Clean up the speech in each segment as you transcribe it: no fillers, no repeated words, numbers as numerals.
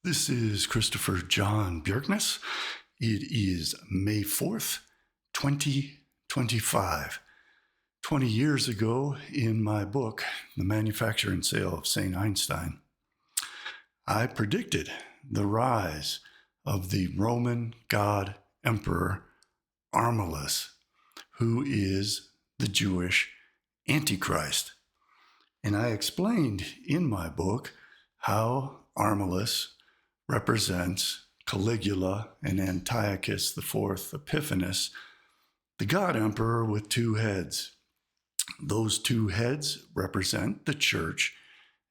This is Christopher John Bjerknes. It is May 4th, 2025. 20 years ago, in my book, The Manufacture and Sale of St. Einstein, I predicted the rise of the Roman god emperor Armalus, who is the Jewish Antichrist. And I explained in my book how Armalus represents Caligula and Antiochus IV Epiphanes, the god emperor with two heads. Those two heads represent the church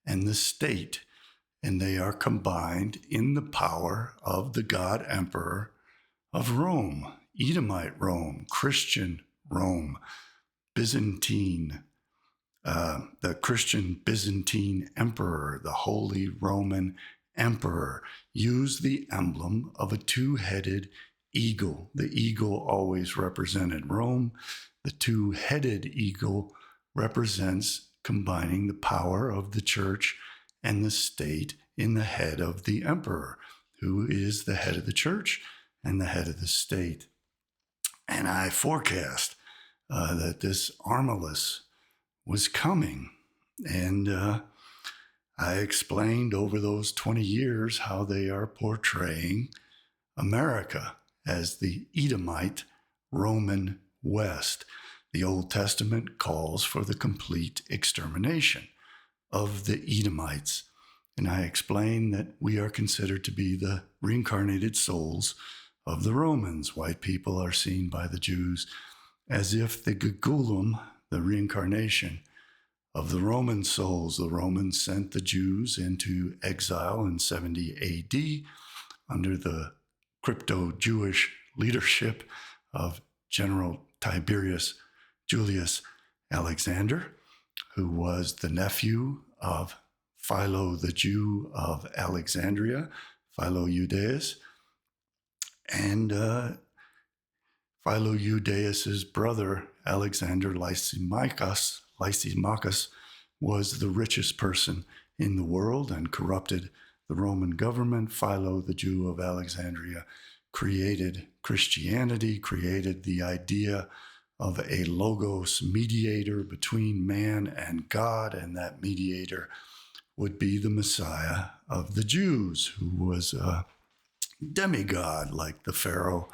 and the state, and they are combined in the power of the god emperor of Rome, Edomite Rome, Christian Rome, Byzantine, the Christian Byzantine emperor, the Holy Roman Emperor, used the emblem of a two-headed eagle. The eagle always represented Rome. The two-headed eagle represents combining the power of the church and the state in the head of the emperor, who is the head of the church and the head of the state. And I forecast that this Armalus was coming, and I explained over those 20 years how they are portraying America as the Edomite Roman West. The Old Testament calls for the complete extermination of the Edomites. And I explained that we are considered to be the reincarnated souls of the Romans. White people are seen by the Jews as if the Gegulum, the reincarnation of the Roman souls. The Romans sent the Jews into exile in 70 AD under the crypto-Jewish leadership of General Tiberius Julius Alexander, who was the nephew of Philo the Jew of Alexandria, Philo Judaeus, and Philo Judaeus's brother, Alexander Lysimachus, was the richest person in the world and corrupted the Roman government. Philo, the Jew of Alexandria, created Christianity, created the idea of a logos mediator between man and God, and that mediator would be the Messiah of the Jews, who was a demigod like the Pharaoh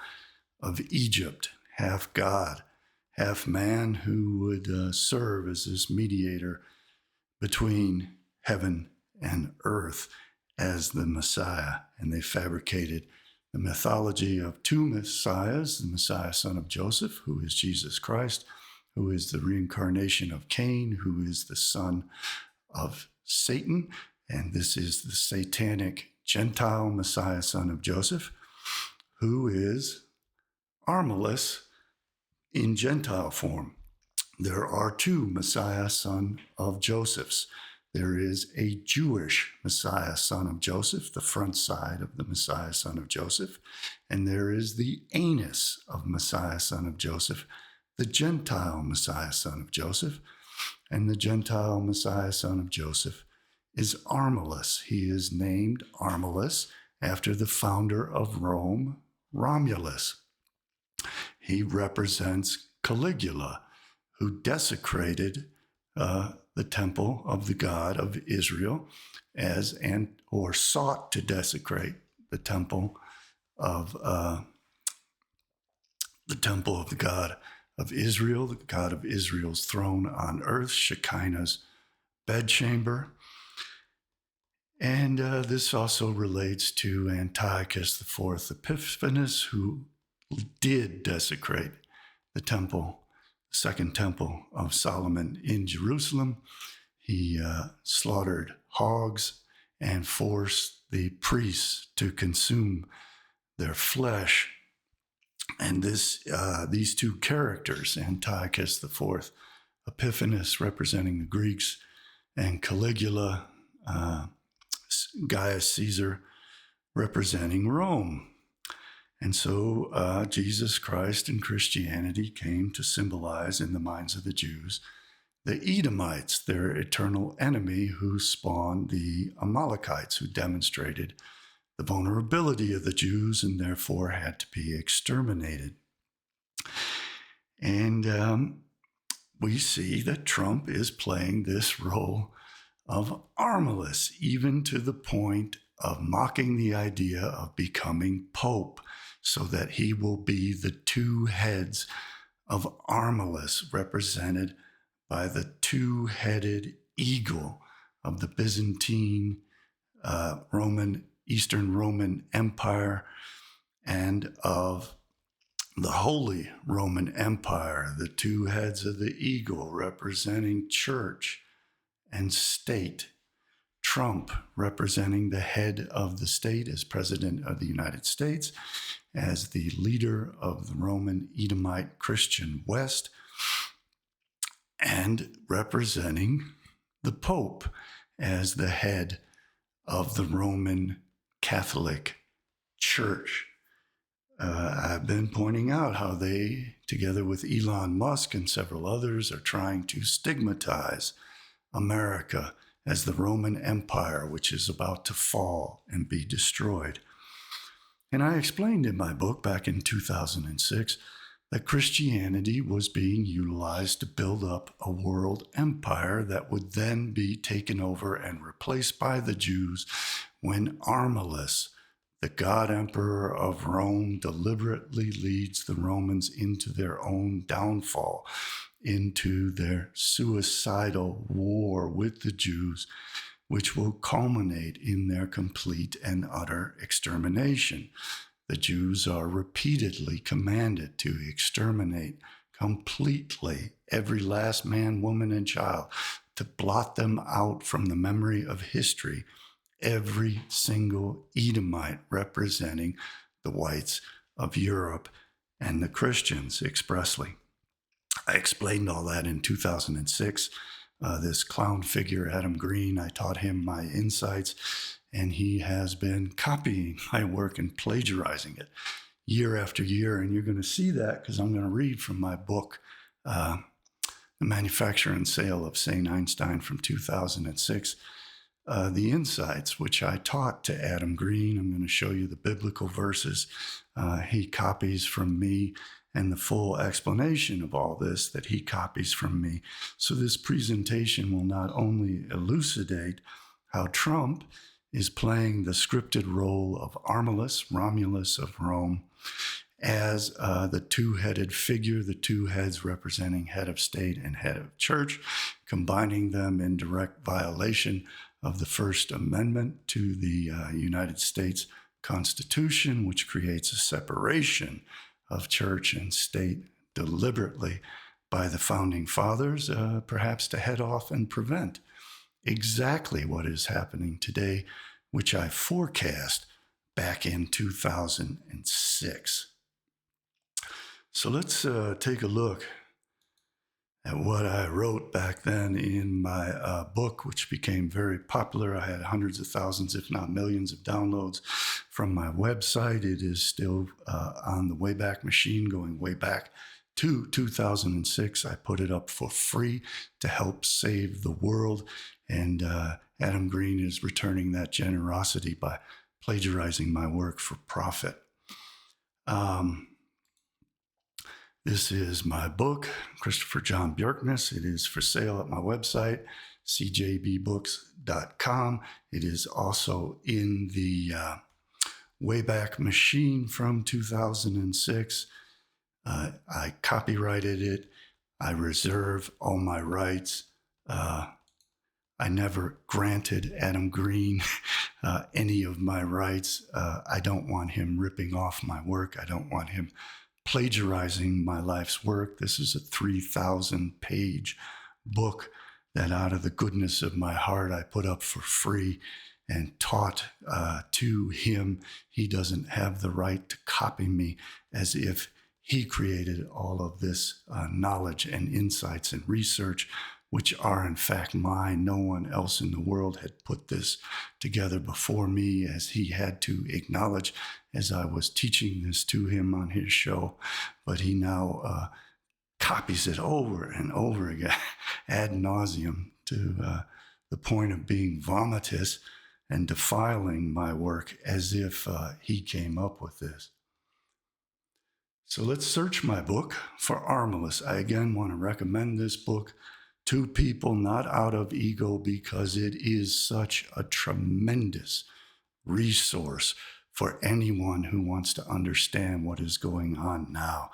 of Egypt, half God, half man, who would serve as this mediator between heaven and earth as the Messiah. And they fabricated the mythology of two messiahs, the Messiah, son of Joseph, who is Jesus Christ, who is the reincarnation of Cain, who is the son of Satan, and this is the satanic Gentile Messiah, son of Joseph, who is Armalus in Gentile form. There are two Messiah, son of Josephs. There is a Jewish Messiah, son of Joseph, the front side of the Messiah, son of Joseph, and there is the anus of Messiah, son of Joseph, the Gentile Messiah, son of Joseph, and the Gentile Messiah, son of Joseph is Armalus. He is named Armalus after the founder of Rome, Romulus. He represents Caligula, who desecrated the temple of the God of Israel or sought to desecrate the temple of the God of Israel, the God of Israel's throne on earth, Shekinah's bedchamber. And this also relates to Antiochus IV Epiphanes, who did desecrate the temple, the second temple of Solomon in Jerusalem. He slaughtered hogs and forced the priests to consume their flesh. And these two characters, Antiochus IV Epiphanes representing the Greeks, and Caligula, Gaius Caesar representing Rome. And so Jesus Christ and Christianity came to symbolize in the minds of the Jews the Edomites, their eternal enemy, who spawned the Amalekites, who demonstrated the vulnerability of the Jews and therefore had to be exterminated. And we see that Trump is playing this role of Armalus, even to the point of mocking the idea of becoming Pope, so that he will be the two heads of Armalus, represented by the two-headed eagle of the Byzantine Eastern Roman Empire and of the Holy Roman Empire, the two heads of the eagle representing church and state. Trump representing the head of the state as President of the United States, as the leader of the Roman Edomite Christian West, and representing the Pope as the head of the Roman Catholic Church. I've been pointing out how they, together with Elon Musk and several others, are trying to stigmatize America as the Roman Empire, which is about to fall and be destroyed. And I explained in my book back in 2006 that Christianity was being utilized to build up a world empire that would then be taken over and replaced by the Jews when Armalus, the God Emperor of Rome, deliberately leads the Romans into their own downfall, into their suicidal war with the Jews, which will culminate in their complete and utter extermination. The Jews are repeatedly commanded to exterminate completely every last man, woman, and child, to blot them out from the memory of history, every single Edomite representing the whites of Europe and the Christians expressly. I explained all that in 2006. This clown figure, Adam Green, I taught him my insights, and he has been copying my work and plagiarizing it year after year. And you're going to see that because I'm going to read from my book, The Manufacture and Sale of St. Einstein from 2006, the insights which I taught to Adam Green. I'm going to show you the biblical verses he copies from me and the full explanation of all this that he copies from me. So this presentation will not only elucidate how Trump is playing the scripted role of Armalus, Romulus of Rome, as the two-headed figure, the two heads representing head of state and head of church, combining them in direct violation of the First Amendment to the United States Constitution, which creates a separation of church and state deliberately by the founding fathers, perhaps to head off and prevent exactly what is happening today, which I forecast back in 2006. So let's take a look at what I wrote back then in my book, which became very popular. I had hundreds of thousands, if not millions, of downloads from my website. It is still on the Wayback Machine, going way back to 2006. I put it up for free to help save the world. And Adam Green is returning that generosity by plagiarizing my work for profit. This is my book, Christopher John Bjerknes. It is for sale at my website, CJBbooks.com. It is also in the Wayback Machine from 2006. I copyrighted it. I reserve all my rights. I never granted Adam Green any of my rights. I don't want him ripping off my work. I don't want him plagiarizing my life's work. This is a 3,000-page book that out of the goodness of my heart I put up for free and taught to him. He doesn't have the right to copy me as if he created all of this knowledge and insights and research, which are in fact mine. No one else in the world had put this together before me, as he had to acknowledge as I was teaching this to him on his show. But he now copies it over and over again ad nauseum to the point of being vomitous. and defiling my work as if he came up with this. So let's search my book for Armalus. I again want to recommend this book to people, not out of ego, because it is such a tremendous resource for anyone who wants to understand what is going on now.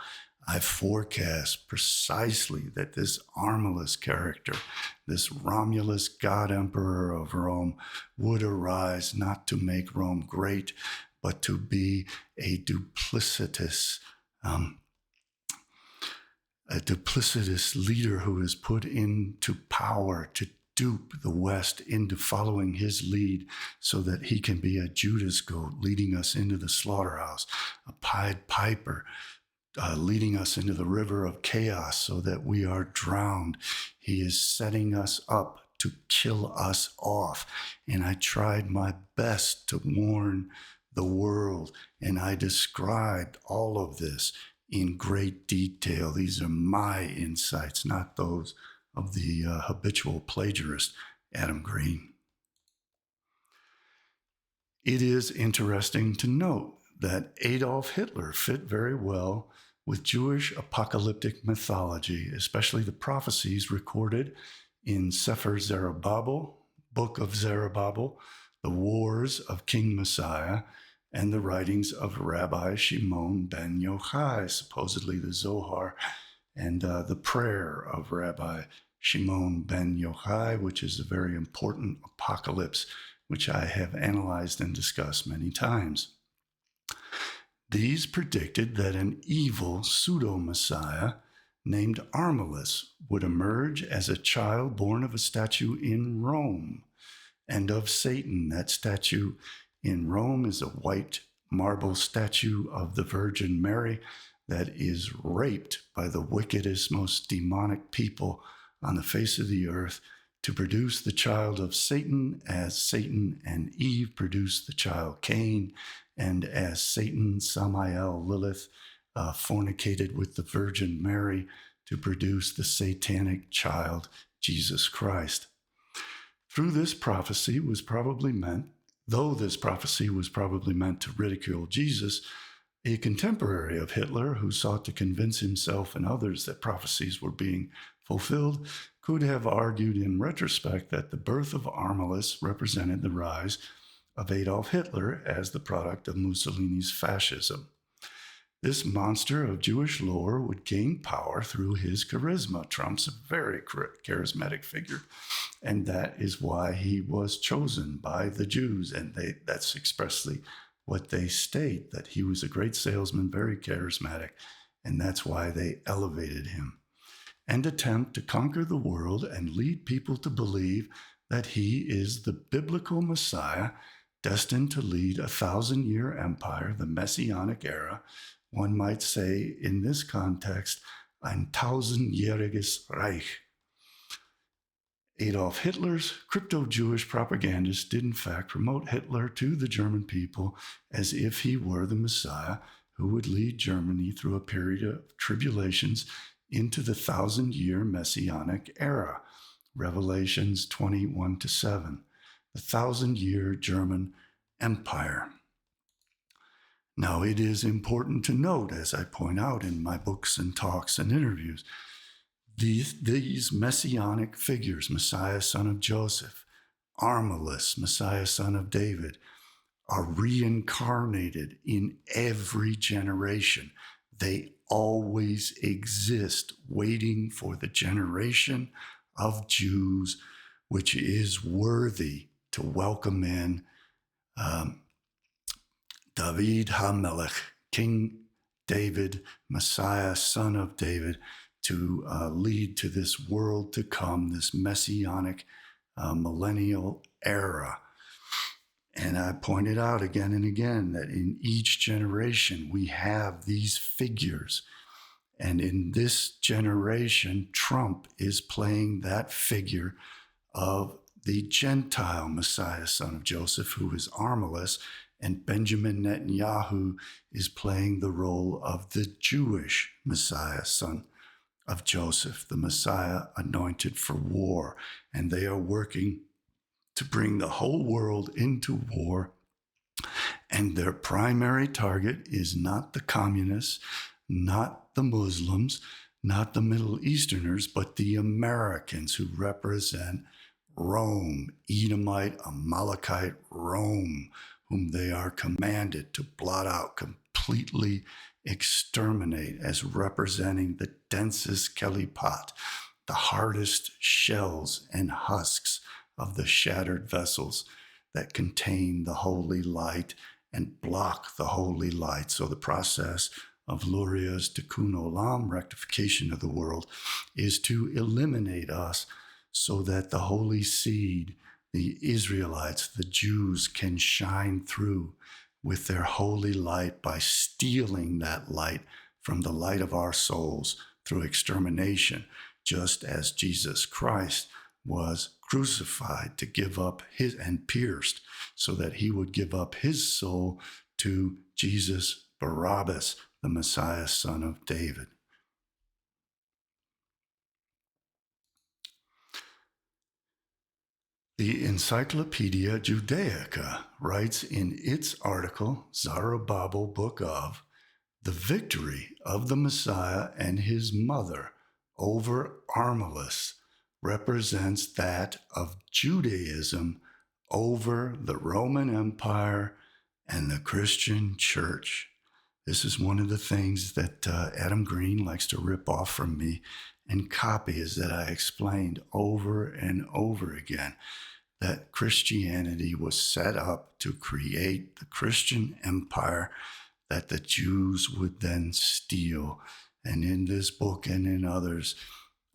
I forecast precisely that this Armalus character, this Romulus god emperor of Rome, would arise not to make Rome great, but to be a duplicitous leader who is put into power to dupe the West into following his lead so that he can be a Judas goat leading us into the slaughterhouse, a Pied Piper leading us into the river of chaos so that we are drowned. He is setting us up to kill us off. And I tried my best to warn the world, and I described all of this in great detail. These are my insights, not those of the habitual plagiarist, Adam Green. It is interesting to note that Adolf Hitler fit very well with Jewish apocalyptic mythology, especially the prophecies recorded in Sefer Zerubbabel, Book of Zerubbabel, the Wars of King Messiah, and the writings of Rabbi Shimon ben Yochai, supposedly the Zohar, and the prayer of Rabbi Shimon ben Yochai, which is a very important apocalypse, which I have analyzed and discussed many times. These predicted that an evil pseudo-Messiah named Armalus would emerge as a child born of a statue in Rome and of Satan. That statue in Rome is a white marble statue of the Virgin Mary that is raped by the wickedest, most demonic people on the face of the earth to produce the child of Satan, as Satan and Eve produced the child Cain, and as Satan, Samael, Lilith fornicated with the Virgin Mary to produce the satanic child, Jesus Christ. Though this prophecy was probably meant to ridicule Jesus, a contemporary of Hitler who sought to convince himself and others that prophecies were being fulfilled could have argued in retrospect that the birth of Armalus represented the rise of Adolf Hitler as the product of Mussolini's fascism. This monster of Jewish lore would gain power through his charisma. Trump's a very charismatic figure, and that is why he was chosen by the Jews, and that's expressly what they state, that he was a great salesman, very charismatic, and that's why they elevated him. And attempt to conquer the world and lead people to believe that he is the biblical Messiah destined to lead a 1,000-year empire, the Messianic era. One might say, in this context, ein 1000-jähriges Reich. Adolf Hitler's crypto-Jewish propagandists did in fact promote Hitler to the German people as if he were the Messiah who would lead Germany through a period of tribulations into the 1,000-year Messianic era. Revelations 21-7, the 1,000-year German Empire. Now, it is important to note, as I point out in my books and talks and interviews, these messianic figures, Messiah, son of Joseph, Armalus, Messiah, son of David, are reincarnated in every generation. They always exist, waiting for the generation of Jews which is worthy to welcome in David HaMelech, King David, Messiah, son of David, to lead to this world to come, this messianic millennial era. And I pointed out again and again that in each generation we have these figures. And in this generation, Trump is playing that figure of the Gentile Messiah, son of Joseph, who is Armalus, and Benjamin Netanyahu is playing the role of the Jewish Messiah, son of Joseph, the Messiah anointed for war. And they are working to bring the whole world into war. And their primary target is not the communists, not the Muslims, not the Middle Easterners, but the Americans who represent Rome, Edomite, Amalekite Rome, whom they are commanded to blot out, completely exterminate as representing the densest kelipot, the hardest shells and husks of the shattered vessels that contain the holy light and block the holy light. So the process of Luria's Tikkun Olam, rectification of the world, is to eliminate us so that the holy seed, the Israelites, the Jews, can shine through with their holy light by stealing that light from the light of our souls through extermination, just as Jesus Christ was crucified to give up his, and pierced, so that he would give up his soul to Jesus Barabbas, the Messiah, son of David. The Encyclopedia Judaica writes in its article, Zerubbabel Book of, the victory of the Messiah and his mother over Armalus represents that of Judaism over the Roman Empire and the Christian Church. This is one of the things that Adam Green likes to rip off from me and copy, is that I explained over and over again that Christianity was set up to create the Christian empire that the Jews would then steal. And in this book and in others,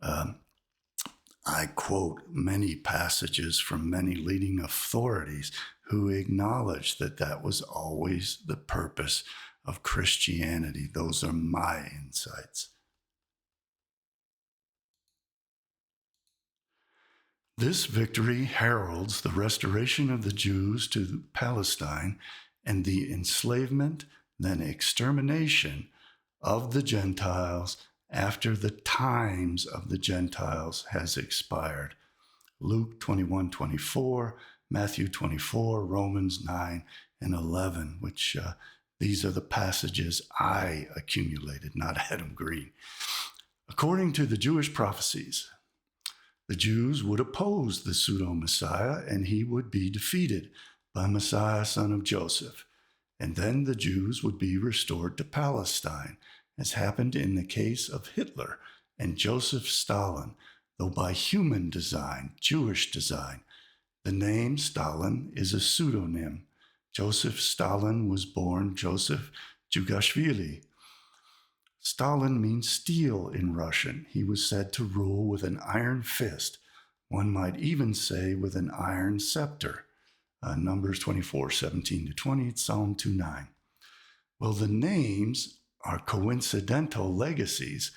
I quote many passages from many leading authorities who acknowledge that that was always the purpose of Christianity. Those are my insights. This victory heralds the restoration of the Jews to Palestine and the enslavement, then extermination of the Gentiles after the times of the Gentiles has expired. Luke 21:24, Matthew 24, Romans 9 and 11, which these are the passages I accumulated, not Adam Green. According to the Jewish prophecies, the Jews would oppose the pseudo-Messiah, and he would be defeated by Messiah, son of Joseph. And then the Jews would be restored to Palestine, as happened in the case of Hitler and Joseph Stalin, though by human design, Jewish design. The name Stalin is a pseudonym. Joseph Stalin was born Joseph Jugashvili. Stalin means steel in Russian. He was said to rule with an iron fist. One might even say with an iron scepter. Numbers 24:17-20, Psalm 2:9. Well, the names are coincidental legacies.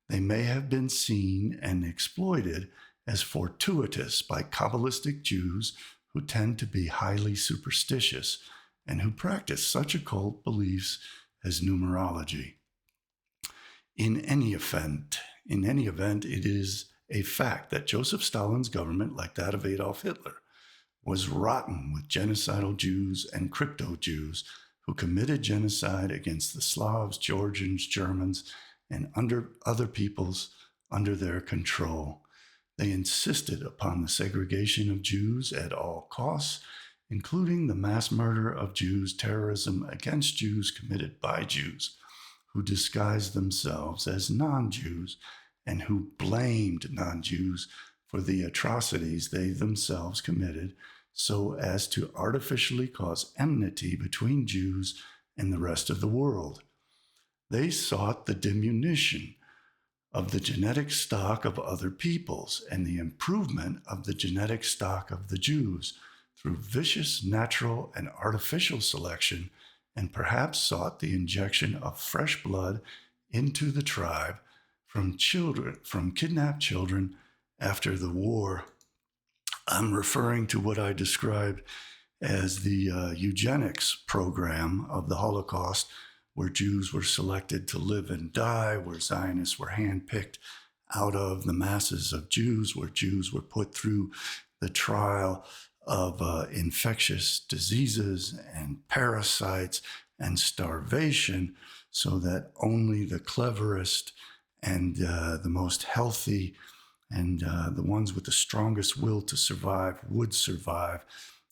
They may have been seen and exploited as fortuitous by Kabbalistic Jews who tend to be highly superstitious and who practice such occult beliefs as numerology. In any event, it is a fact that Joseph Stalin's government, like that of Adolf Hitler, was rotten with genocidal Jews and crypto-Jews who committed genocide against the Slavs, Georgians, Germans, and other peoples under their control. They insisted upon the segregation of Jews at all costs, including the mass murder of Jews, terrorism against Jews committed by Jews who disguised themselves as non-Jews and who blamed non-Jews for the atrocities they themselves committed, so as to artificially cause enmity between Jews and the rest of the world. They sought the diminution of the genetic stock of other peoples and the improvement of the genetic stock of the Jews through vicious natural and artificial selection, and perhaps sought the injection of fresh blood into the tribe from kidnapped children after the war. I'm referring to what I described as the eugenics program of the Holocaust, where Jews were selected to live and die, where Zionists were handpicked out of the masses of Jews, where Jews were put through the trial of infectious diseases and parasites and starvation, so that only the cleverest and the most healthy and the ones with the strongest will to survive would survive,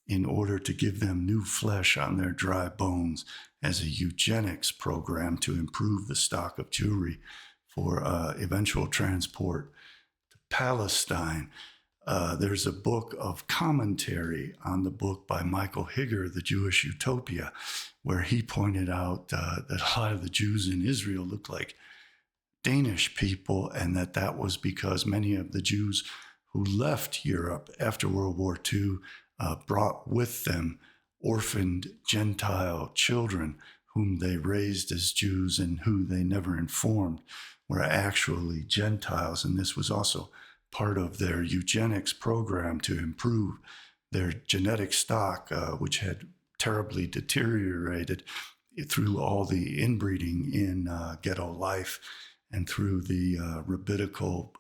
in order to give them new flesh on their dry bones, as a eugenics program to improve the stock of Jewry for eventual transport to Palestine. There's a book of commentary on the book by Michael Higger, The Jewish Utopia, where he pointed out that a lot of the Jews in Israel look like Danish people, and that was because many of the Jews who left Europe after World War II brought with them orphaned Gentile children whom they raised as Jews and who they never informed were actually Gentiles. And this was also part of their eugenics program to improve their genetic stock, which had terribly deteriorated through all the inbreeding in ghetto life and through the rabbinical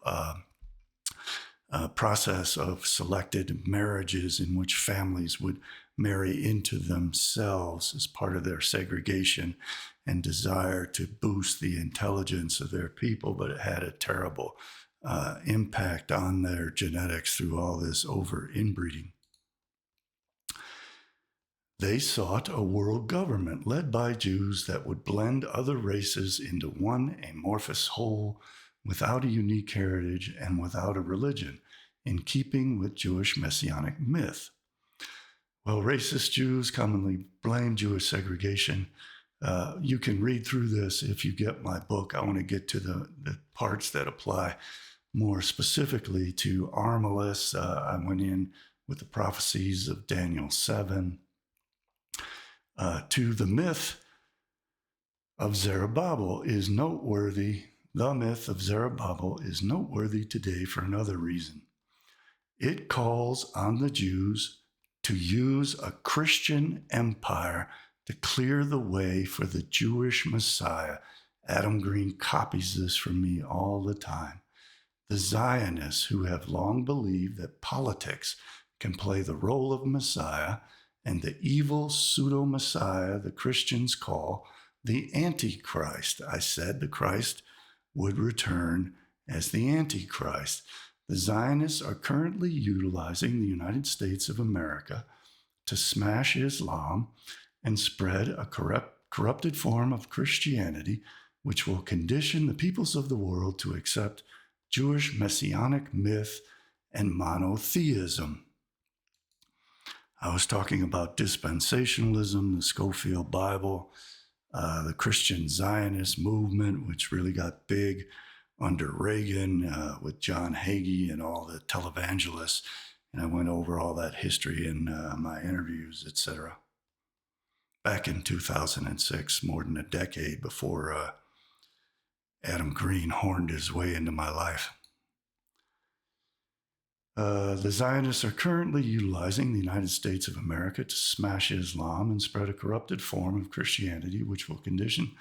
process of selected marriages in which families would marry into themselves as part of their segregation and desire to boost the intelligence of their people. But it had a terrible impact on their genetics through all this over inbreeding. They sought a world government led by Jews that would blend other races into one amorphous whole, without a unique heritage and without a religion, in keeping with Jewish Messianic myth. Well, racist Jews commonly blame Jewish segregation. You can read through this if you get my book. I want to get to the parts that apply more specifically to Armalus. I went in with the prophecies of Daniel 7, to the myth of Zerubbabel is noteworthy. The myth of Zerubbabel is noteworthy today for another reason. It calls on the Jews to use a Christian empire to clear the way for the Jewish Messiah. Adam Green copies this from me all the time. The Zionists, who have long believed that politics can play the role of Messiah, and the evil pseudo-Messiah the Christians call the Antichrist. I said the Christ would return as the Antichrist. The Zionists are currently utilizing the United States of America to smash Islam and spread a corrupted form of Christianity, which will condition the peoples of the world to accept Jewish messianic myth and monotheism. I was talking about dispensationalism, the Schofield Bible, the Christian Zionist movement, which really got big under Reagan with John Hagee and all the televangelists. And I went over all that history in my interviews, etc. Back in 2006, more than a decade before Adam Green horned his way into my life. The Zionists are currently utilizing the United States of America to smash Islam and spread a corrupted form of Christianity, which will condition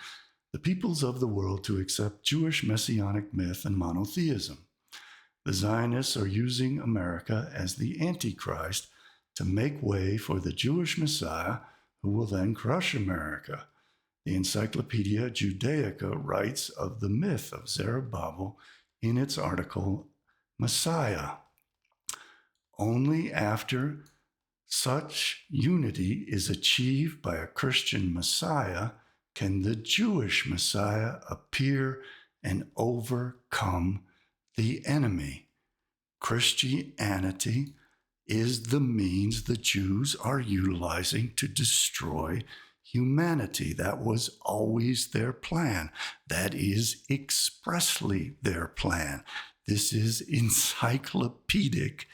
the peoples of the world to accept Jewish messianic myth and monotheism. The Zionists are using America as the Antichrist to make way for the Jewish Messiah, who will then crush America. The Encyclopedia Judaica writes of the myth of Zerubbabel in its article, Messiah. Only after such unity is achieved by a Christian Messiah can the Jewish Messiah appear and overcome the enemy. Christianity is the means the Jews are utilizing to destroy humanity. That was always their plan. That is expressly their plan. This is encyclopedic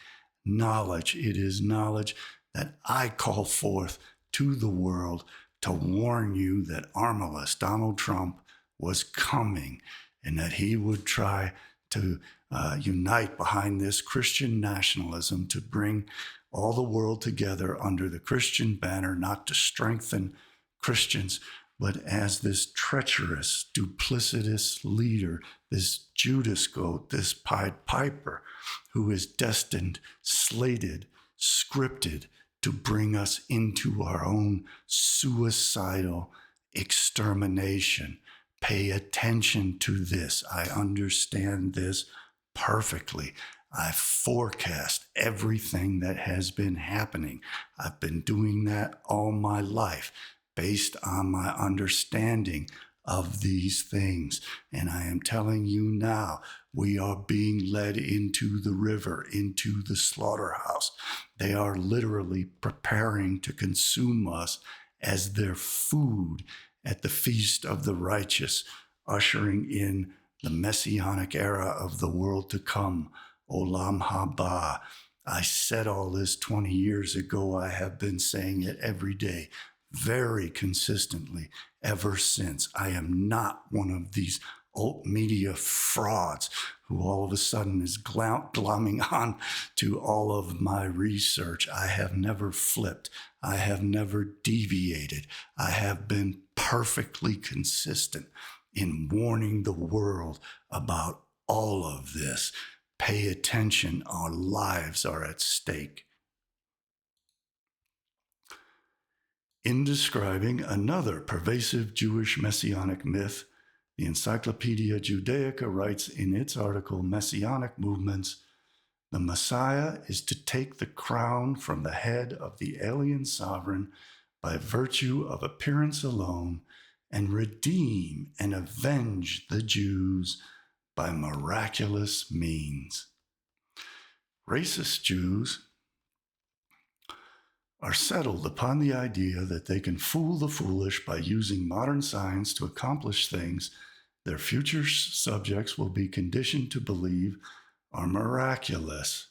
knowledge. It is knowledge that I call forth to the world to warn you that Armalus, Donald Trump, was coming and that he would try to unite behind this Christian nationalism to bring all the world together under the Christian banner, not to strengthen Christians, but as this treacherous, duplicitous leader, this Judas goat, this Pied Piper, who is destined, slated scripted to bring us into our own suicidal extermination. Pay attention to this. I understand this perfectly. I forecast everything that has been happening. I've been doing that all my life based on my understanding of these things. And I am telling you now, we are being led into the river, into the slaughterhouse. They are literally preparing to consume us as their food at the feast of the righteous, ushering in the Messianic era of the world to come, Olam Haba. I said all this 20 years ago. I have been saying it every day, very consistently, ever since. I am not one of these alt media frauds who all of a sudden is glomming on to all of my research. I have never flipped. I have never deviated. I have been perfectly consistent in warning the world about all of this. Pay attention, our lives are at stake. In describing another pervasive Jewish messianic myth, the Encyclopedia Judaica writes in its article, Messianic Movements, the Messiah is to take the crown from the head of the alien sovereign by virtue of appearance alone and redeem and avenge the Jews by miraculous means. Racist Jews are settled upon the idea that they can fool the foolish by using modern science to accomplish things their future subjects will be conditioned to believe are miraculous.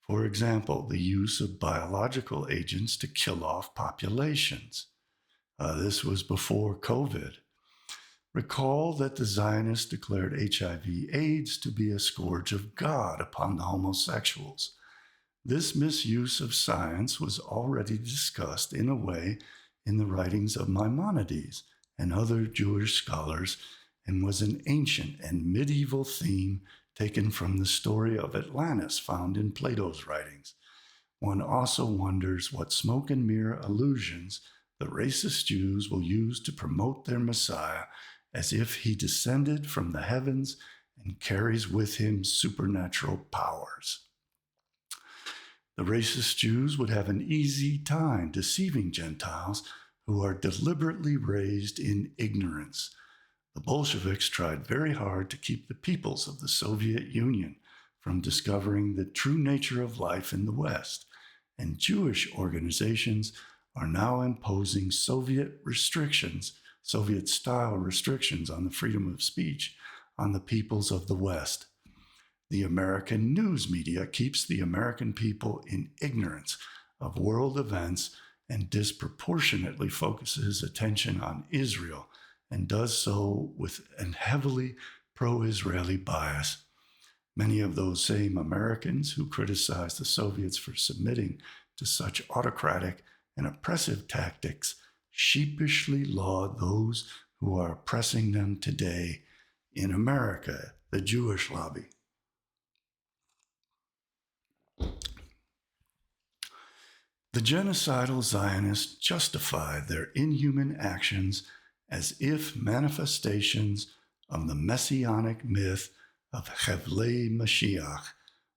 For example, the use of biological agents to kill off populations. This was before COVID. Recall that the Zionists declared HIV/AIDS to be a scourge of God upon the homosexuals. This misuse of science was already discussed in a way in the writings of Maimonides and other Jewish scholars, and was an ancient and medieval theme taken from the story of Atlantis found in Plato's writings. One also wonders what smoke and mirror allusions the racist Jews will use to promote their Messiah as if he descended from the heavens and carries with him supernatural powers. The racist Jews would have an easy time deceiving Gentiles who are deliberately raised in ignorance. The Bolsheviks tried very hard to keep the peoples of the Soviet Union from discovering the true nature of life in the West, and Jewish organizations are now imposing Soviet-style restrictions on the freedom of speech on the peoples of the West. The American news media keeps the American people in ignorance of world events and disproportionately focuses attention on Israel, and does so with a heavily pro-Israeli bias. Many of those same Americans who criticize the Soviets for submitting to such autocratic and oppressive tactics sheepishly laud those who are oppressing them today in America, the Jewish lobby. The genocidal Zionists justify their inhuman actions as if manifestations of the messianic myth of Chevlei Mashiach,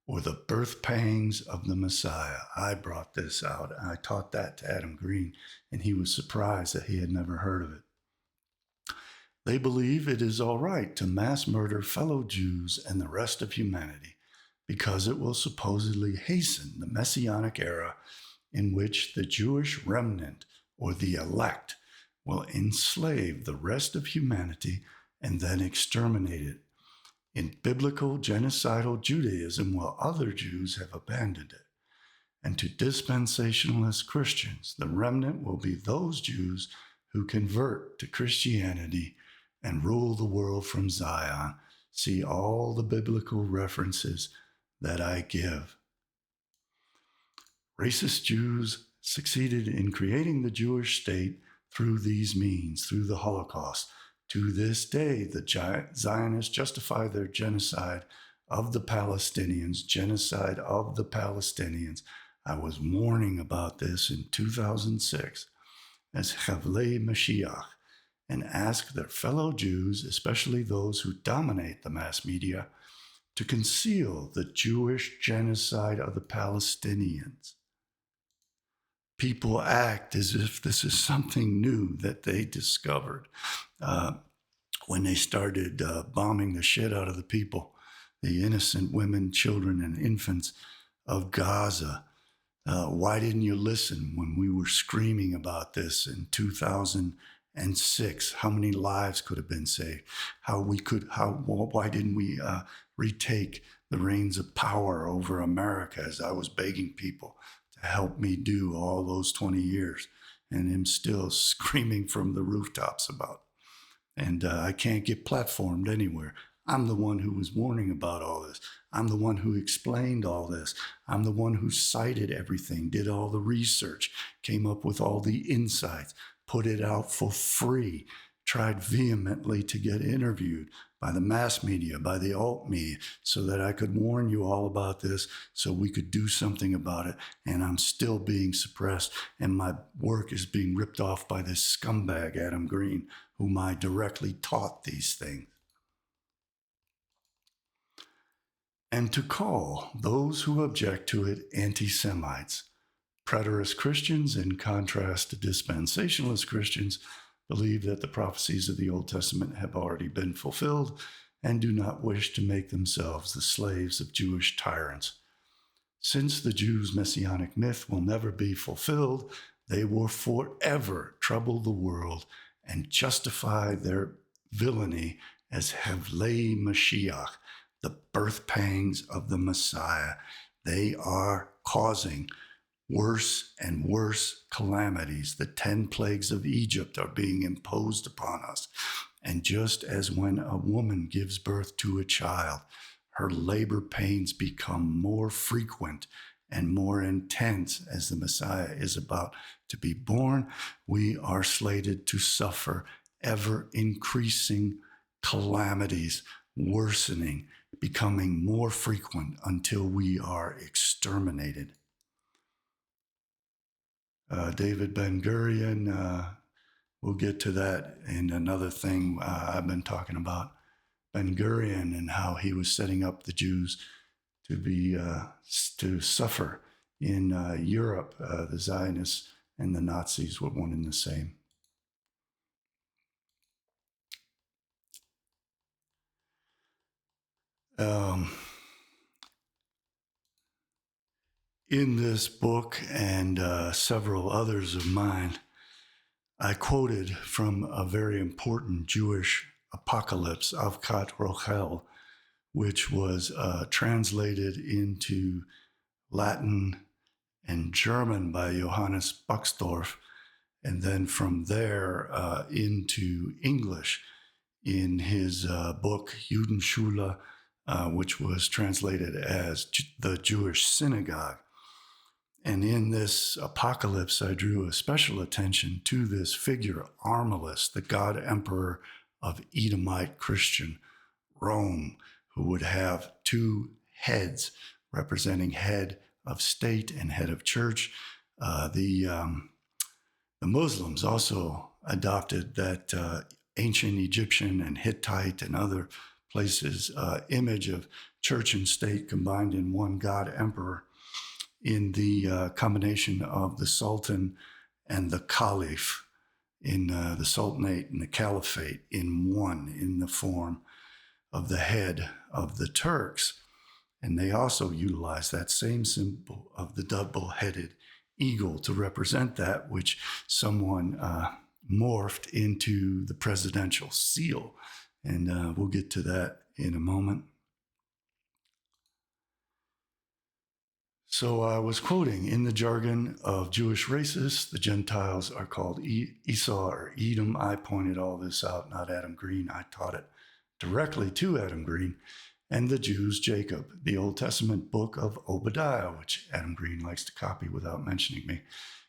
or the birth pangs of the Messiah. I brought this out. I taught that to Adam Green, and he was surprised that he had never heard of it. They believe it is all right to mass murder fellow Jews and the rest of humanity because it will supposedly hasten the messianic era in which the Jewish remnant, or the elect, will enslave the rest of humanity and then exterminate it in biblical genocidal Judaism while other Jews have abandoned it. And to dispensationalist Christians, the remnant will be those Jews who convert to Christianity and rule the world from Zion. See all the biblical references that I give. Racist Jews succeeded in creating the Jewish state through these means, through the Holocaust. To this day, the Zionists justify their genocide of the Palestinians I was warning about this in 2006 as Chavlei Mashiach, and asked their fellow Jews, especially those who dominate the mass media, to conceal the Jewish genocide of the Palestinians. People act as if this is something new that they discovered when they started bombing the shit out of the people, the innocent women, children, and infants of Gaza. Why didn't you listen when we were screaming about this in 2006? How many lives could have been saved? Why didn't we retake the reins of power over America, as I was begging people to help me do all those 20 years, and him still screaming from the rooftops about? And I can't get platformed anywhere. I'm the one who was warning about all this. I'm the one who explained all this. I'm the one who cited everything, did all the research, came up with all the insights, put it out for free, tried vehemently to get interviewed by the mass media, by the alt media, so that I could warn you all about this, so we could do something about it. And I'm still being suppressed, and my work is being ripped off by this scumbag, Adam Green, whom I directly taught these things. And to call those who object to it anti-Semites. Preterist Christians, in contrast to dispensationalist Christians, believe that the prophecies of the Old Testament have already been fulfilled and do not wish to make themselves the slaves of Jewish tyrants. Since the Jews' messianic myth will never be fulfilled, they will forever trouble the world and justify their villainy as Havlei Mashiach, the birth pangs of the Messiah. They are causing worse and worse calamities. The 10 plagues of Egypt are being imposed upon us. And just as when a woman gives birth to a child, her labor pains become more frequent and more intense as the Messiah is about to be born, we are slated to suffer ever increasing calamities, worsening, becoming more frequent until we are exterminated. David Ben-Gurion, we'll get to that in another thing I've been talking about. Ben-Gurion and how he was setting up the Jews to suffer in Europe. The Zionists and the Nazis were one and the same. In this book and several others of mine, I quoted from a very important Jewish apocalypse, Avkat Rochel, which was translated into Latin and German by Johannes Buxdorf, and then from there into English in his book Judenschule, which was translated as the Jewish Synagogue. And in this apocalypse, I drew a special attention to this figure, Armalus, the god emperor of Edomite Christian Rome, who would have two heads representing head of state and head of church. The Muslims also adopted that ancient Egyptian and Hittite and other places image of church and state combined in one god emperor, in the combination of the Sultan and the Caliph, in the Sultanate and the Caliphate in one, in the form of the head of the Turks. And they also utilize that same symbol of the double-headed eagle to represent that which someone morphed into the presidential seal. And we'll get to that in a moment. So I was quoting, in the jargon of Jewish racists, the Gentiles are called Esau or Edom. I pointed all this out, not Adam Green. I taught it directly to Adam Green. And the Jews, Jacob, the Old Testament book of Obadiah, which Adam Green likes to copy without mentioning me,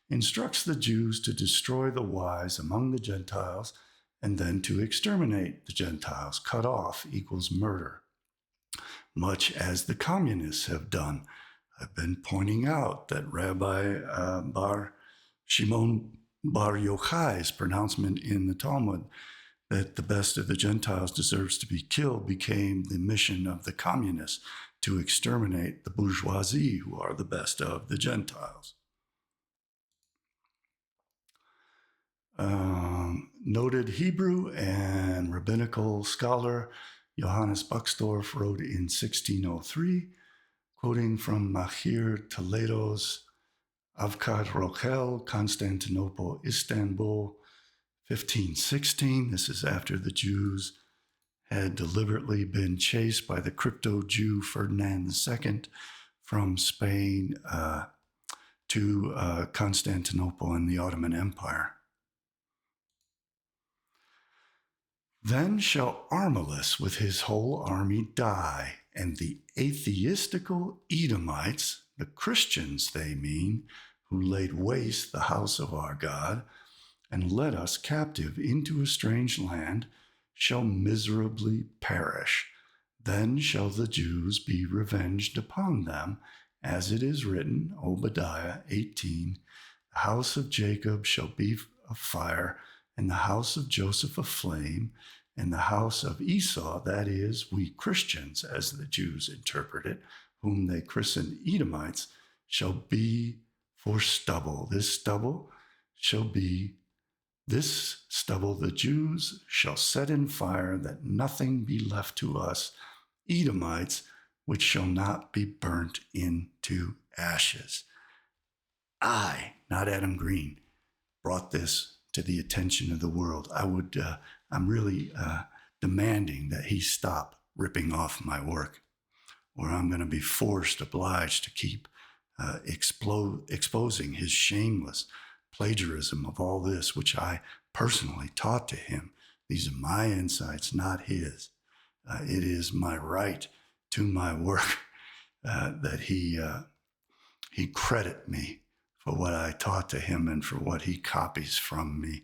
instructs the Jews to destroy the wise among the Gentiles and then to exterminate the Gentiles. Cut off equals murder, much as the communists have done I've been pointing out that Rabbi Bar Shimon Bar Yochai's pronouncement in the Talmud that the best of the Gentiles deserves to be killed became the mission of the communists to exterminate the bourgeoisie, who are the best of the Gentiles. Noted Hebrew and rabbinical scholar Johannes Buxdorf wrote in 1603, quoting from Mahir Toledo's Avkad Rochel, Constantinople, Istanbul, 1516. This is after the Jews had deliberately been chased by the crypto-Jew Ferdinand II from Spain to Constantinople and the Ottoman Empire. Then shall Armalus with his whole army die, and the atheistical Edomites, the Christians they mean, who laid waste the house of our God, and led us captive into a strange land, shall miserably perish. Then shall the Jews be revenged upon them, as it is written, Obadiah 18, the house of Jacob shall be a fire, and the house of Joseph a flame, and the house of Esau, that is, we Christians, as the Jews interpret it, whom they christen Edomites, shall be for stubble. This stubble the Jews shall set in fire, that nothing be left to us, Edomites, which shall not be burnt into ashes. I, not Adam Green, brought this to the attention of the world. I'm really demanding that he stop ripping off my work, or I'm going to be obliged to keep exposing his shameless plagiarism of all this, which I personally taught to him. These are my insights, not his. It is my right to my work that he credit me for what I taught to him and for what he copies from me.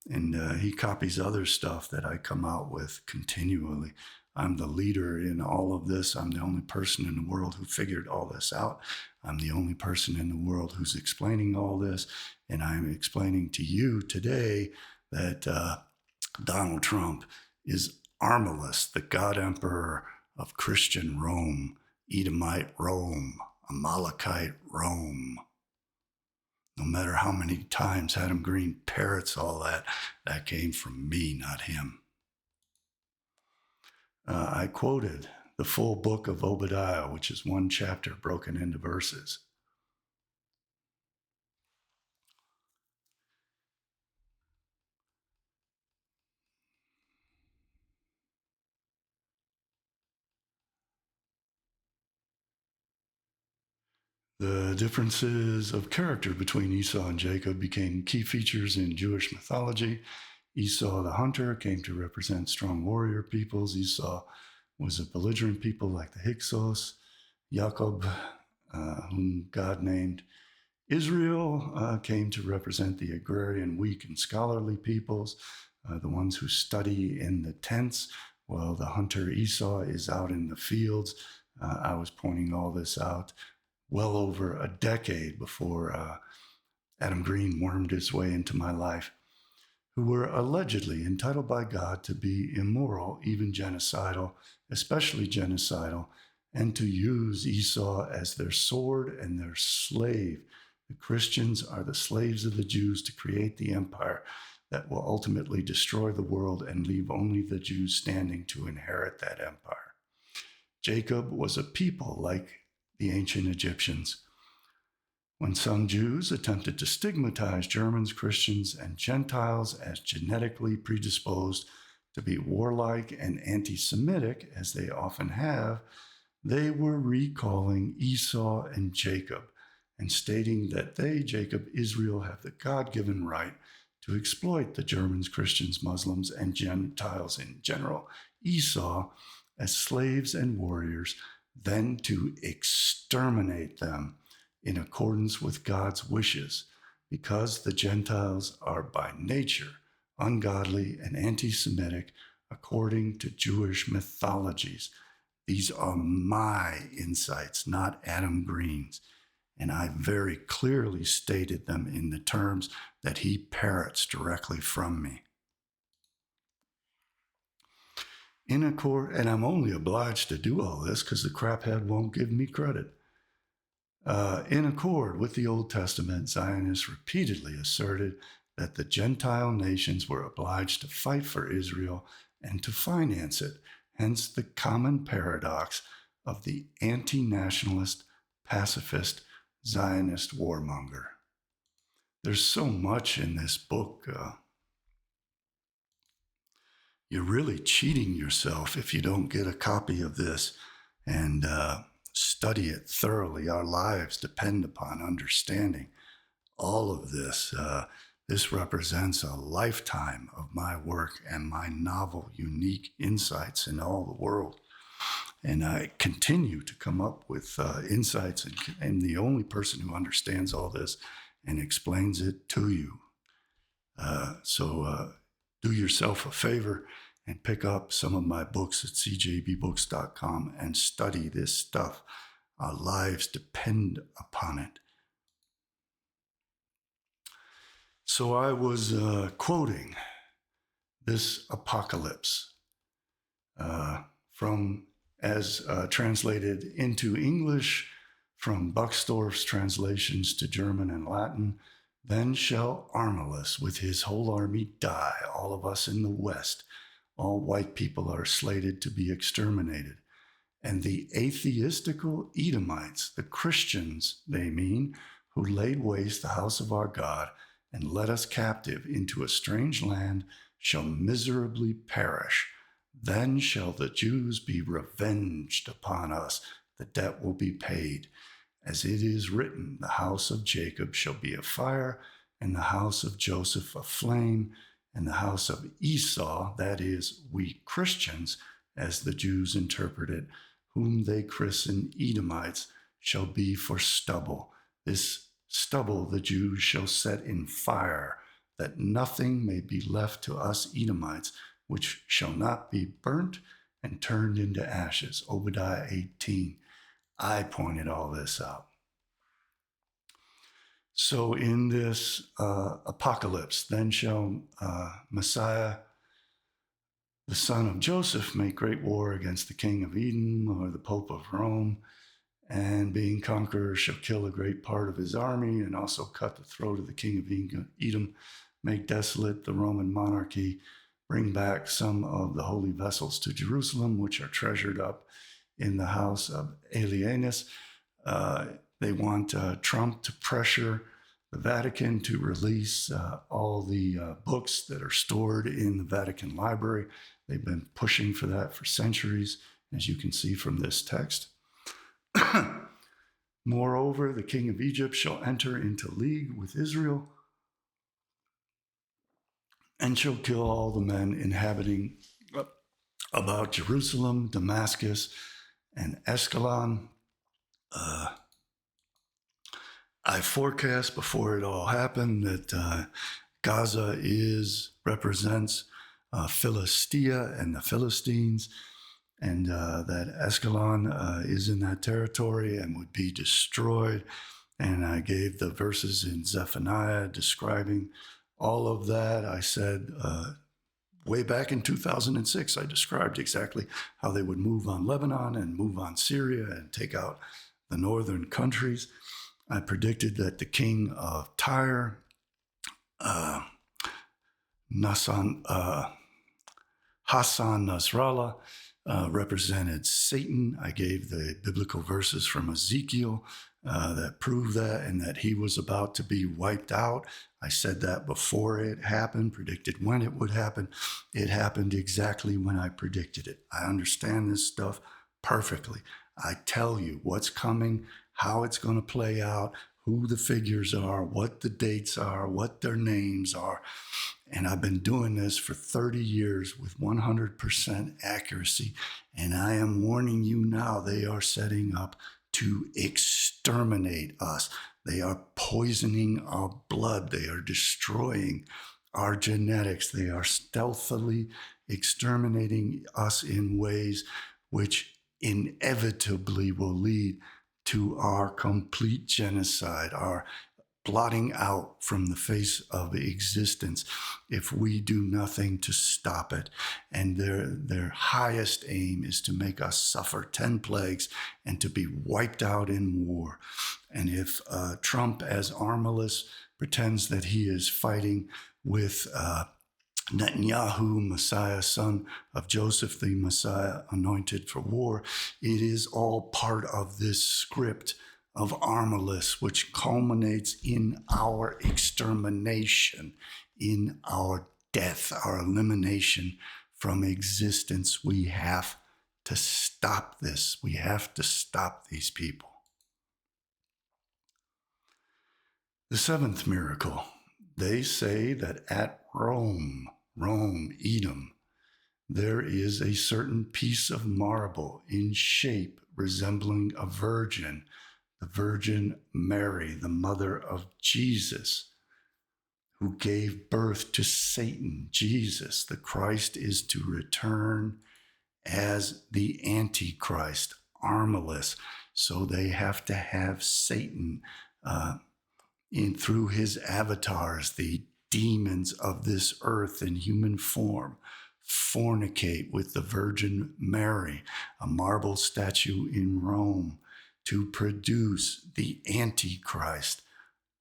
And he copies other stuff that I come out with continually. I'm the leader in all of this. I'm the only person in the world who figured all this out. I'm the only person in the world who's explaining all this. And I'm explaining to you today that Donald Trump is Armalus, the God Emperor of Christian Rome, Edomite Rome, Amalekite Rome. No matter how many times Adam Green parrots all that, that came from me, not him. I quoted the full book of Obadiah, which is one chapter broken into verses. The differences of character between Esau and Jacob became key features in Jewish mythology. Esau the hunter came to represent strong warrior peoples. Esau was a belligerent people like the Hyksos. Jacob, whom God named Israel, came to represent the agrarian, weak, and scholarly peoples, the ones who study in the tents, while the hunter Esau is out in the fields. I was pointing all this out well over a decade before Adam Green wormed his way into my life, who were allegedly entitled by God to be immoral, even genocidal, especially genocidal, and to use Esau as their sword and their slave. The Christians are the slaves of the Jews to create the empire that will ultimately destroy the world and leave only the Jews standing to inherit that empire. Jacob was a people like the ancient Egyptians. When some Jews attempted to stigmatize Germans, Christians, and Gentiles as genetically predisposed to be warlike and anti-Semitic, as they often have, they were recalling Esau and Jacob and stating that they, Jacob, Israel, have the God-given right to exploit the Germans, Christians, Muslims, and Gentiles in general, Esau, as slaves and warriors, then to exterminate them in accordance with God's wishes, because the Gentiles are by nature ungodly and anti-Semitic according to Jewish mythologies. These are my insights, not Adam Green's. And I very clearly stated them in the terms that he parrots directly from me. In accord, and I'm only obliged to do all this because the craphead won't give me credit. In accord with the Old Testament, Zionists repeatedly asserted that the Gentile nations were obliged to fight for Israel and to finance it, hence the common paradox of the anti-nationalist, pacifist, Zionist warmonger. There's so much in this book. You're really cheating yourself if you don't get a copy of this and study it thoroughly. Our lives depend upon understanding all of this. This represents a lifetime of my work and my novel, unique insights in all the world. And I continue to come up with insights, and I'm the only person who understands all this and explains it to you. So do yourself a favor and pick up some of my books at CJBbooks.com and study this stuff. Our lives depend upon it. So I was quoting this apocalypse from, as translated into English from Buxtorf's translations to German and Latin. Then shall Armalus with his whole army die, all of us in the West. All white people are slated to be exterminated. And the atheistical Edomites, the Christians, they mean, who laid waste the house of our God and led us captive into a strange land, shall miserably perish. Then shall the Jews be revenged upon us. The debt will be paid. As it is written, the house of Jacob shall be a fire, and the house of Joseph a flame, and the house of Esau, that is, we Christians, as the Jews interpret it, whom they christen Edomites, shall be for stubble. This stubble the Jews shall set in fire, that nothing may be left to us Edomites, which shall not be burnt and turned into ashes. Obadiah 18. I pointed all this out. So in this apocalypse, then shall Messiah, the son of Joseph, make great war against the king of Edom or the Pope of Rome, and being conqueror shall kill a great part of his army and also cut the throat of the king of Edom, make desolate the Roman monarchy, bring back some of the holy vessels to Jerusalem, which are treasured up in the house of Alienus. They want Trump to pressure the Vatican to release all the books that are stored in the Vatican Library. They've been pushing for that for centuries, as you can see from this text. Moreover, the king of Egypt shall enter into league with Israel and shall kill all the men inhabiting about Jerusalem, Damascus, and Escalon. I forecast before it all happened that Gaza represents Philistia and the Philistines, and that Escalon is in that territory and would be destroyed. And I gave the verses in Zephaniah describing all of that. I said way back in 2006, I described exactly how they would move on Lebanon and move on Syria and take out the northern countries. I predicted that the king of Tyre, Hassan Nasrallah, represented Satan. I gave the biblical verses from Ezekiel that prove that, and that he was about to be wiped out. I said that before it happened, predicted when it would happen. It happened exactly when I predicted it. I understand this stuff perfectly. I tell you what's coming, how it's going to play out, who the figures are, what the dates are, what their names are. And I've been doing this for 30 years with 100% accuracy. And I am warning you now, they are setting up to exterminate us. They are poisoning our blood. They are destroying our genetics. They are stealthily exterminating us in ways which inevitably will lead to our complete genocide, our blotting out from the face of existence if we do nothing to stop it. And their highest aim is to make us suffer 10 plagues and to be wiped out in war. And if Trump, as Armalus, pretends that he is fighting with Netanyahu, Messiah, son of Joseph, the Messiah anointed for war, it is all part of this script of Armalus, which culminates in our extermination, in our death, our elimination from existence. We have to stop this. We have to stop these people. The seventh miracle. They say that at Rome, Edom, there is a certain piece of marble in shape resembling a virgin, the Virgin Mary, the mother of Jesus, who gave birth to Satan. Jesus, the Christ, is to return as the Antichrist, Armalus. So they have to have Satan through his avatars, the demons of this earth in human form, fornicate with the Virgin Mary, a marble statue in Rome, to produce the Antichrist,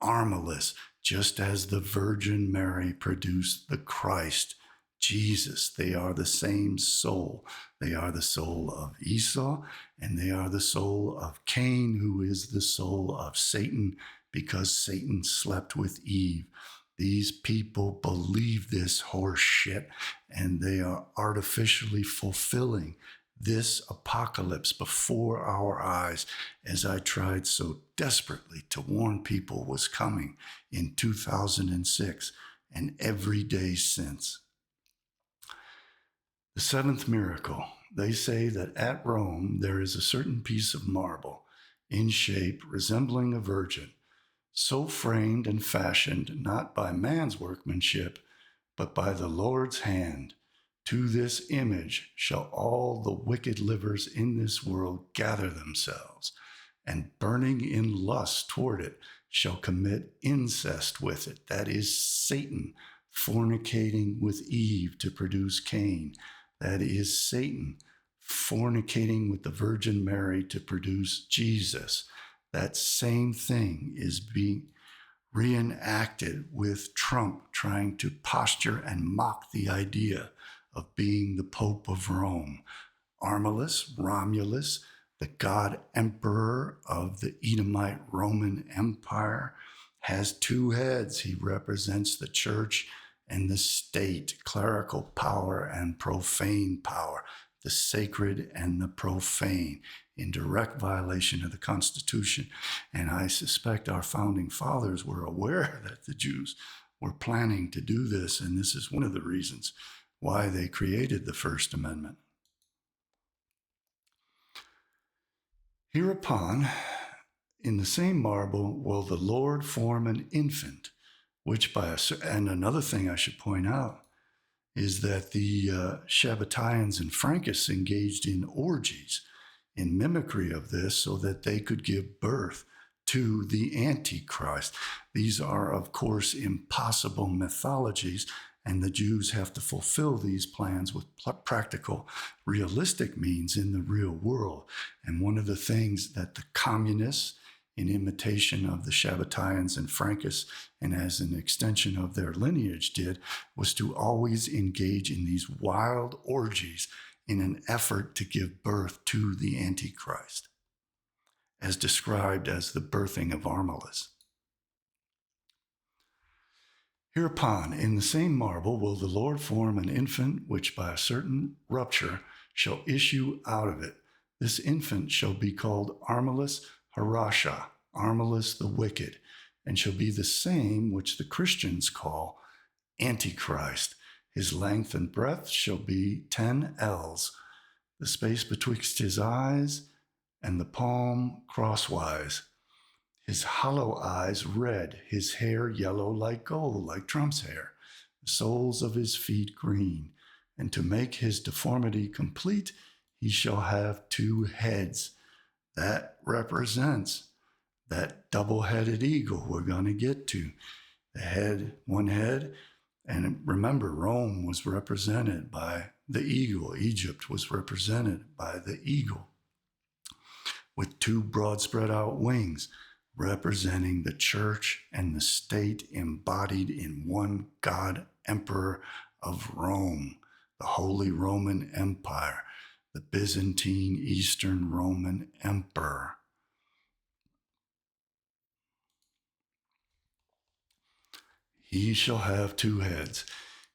Armalus, just as the Virgin Mary produced the Christ, Jesus. They are the same soul. They are the soul of Esau, and they are the soul of Cain, who is the soul of Satan, because Satan slept with Eve. These people believe this horse shit, and they are artificially fulfilling this apocalypse before our eyes, as I tried so desperately to warn people was coming in 2006 and every day since. The seventh miracle. They say that at Rome there is a certain piece of marble in shape resembling a virgin, so framed and fashioned not by man's workmanship, but by the Lord's hand. To this image shall all the wicked livers in this world gather themselves, and burning in lust toward it shall commit incest with it. That is Satan fornicating with Eve to produce Cain. That is Satan fornicating with the Virgin Mary to produce Jesus. That same thing is being reenacted with Trump trying to posture and mock the idea of being the Pope of Rome. Armalus, Romulus, the god emperor of the Edomite Roman Empire, has two heads. He represents the church and the state, clerical power and profane power, the sacred and the profane, in direct violation of the Constitution. And I suspect our founding fathers were aware that the Jews were planning to do this, and this is one of the reasons why they created the First Amendment. Hereupon, in the same marble will the Lord form an infant, which and another thing I should point out is that the Shabbatians and Frankists engaged in orgies in mimicry of this so that they could give birth to the Antichrist. These are, of course, impossible mythologies, and the Jews have to fulfill these plans with practical, realistic means in the real world. And one of the things that the communists, in imitation of the Shabbatians and Frankists, and as an extension of their lineage, did, was to always engage in these wild orgies in an effort to give birth to the Antichrist, as described as the birthing of Armalus. Hereupon, in the same marble will the Lord form an infant, which by a certain rupture shall issue out of it. This infant shall be called Armalus Harasha, Armalus the wicked, and shall be the same which the Christians call Antichrist. His length and breadth shall be 10 ells, the space betwixt his eyes and the palm crosswise. His hollow eyes red, his hair yellow like gold, like Trump's hair, the soles of his feet green. And to make his deformity complete, he shall have 2 heads. That represents that double-headed eagle we're going to get to. The head, one head, and remember, Rome was represented by the eagle. Egypt was represented by the eagle, with 2 broad spread out wings, representing the church and the state embodied in one God Emperor of Rome, the Holy Roman Empire, the Byzantine Eastern Roman Emperor. He shall have 2 heads.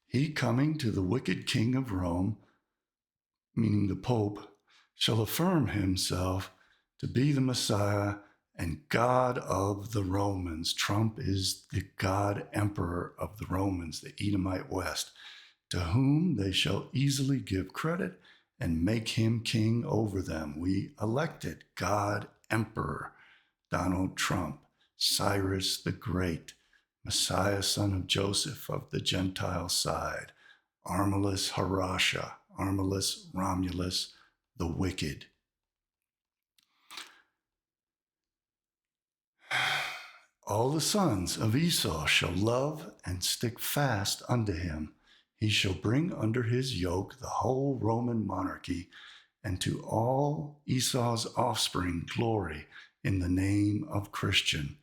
He coming to the wicked king of Rome, meaning the Pope, shall affirm himself to be the Messiah and God of the Romans. Trump is the God Emperor of the Romans, the Edomite West, to whom they shall easily give credit and make him king over them. We elected God Emperor Donald Trump, Cyrus the Great, Messiah, son of Joseph of the Gentile side, Armalus Harasha, Armalus Romulus, the wicked. All the sons of Esau shall love and stick fast unto him. He shall bring under his yoke the whole Roman monarchy, and to all Esau's offspring glory in the name of Christian.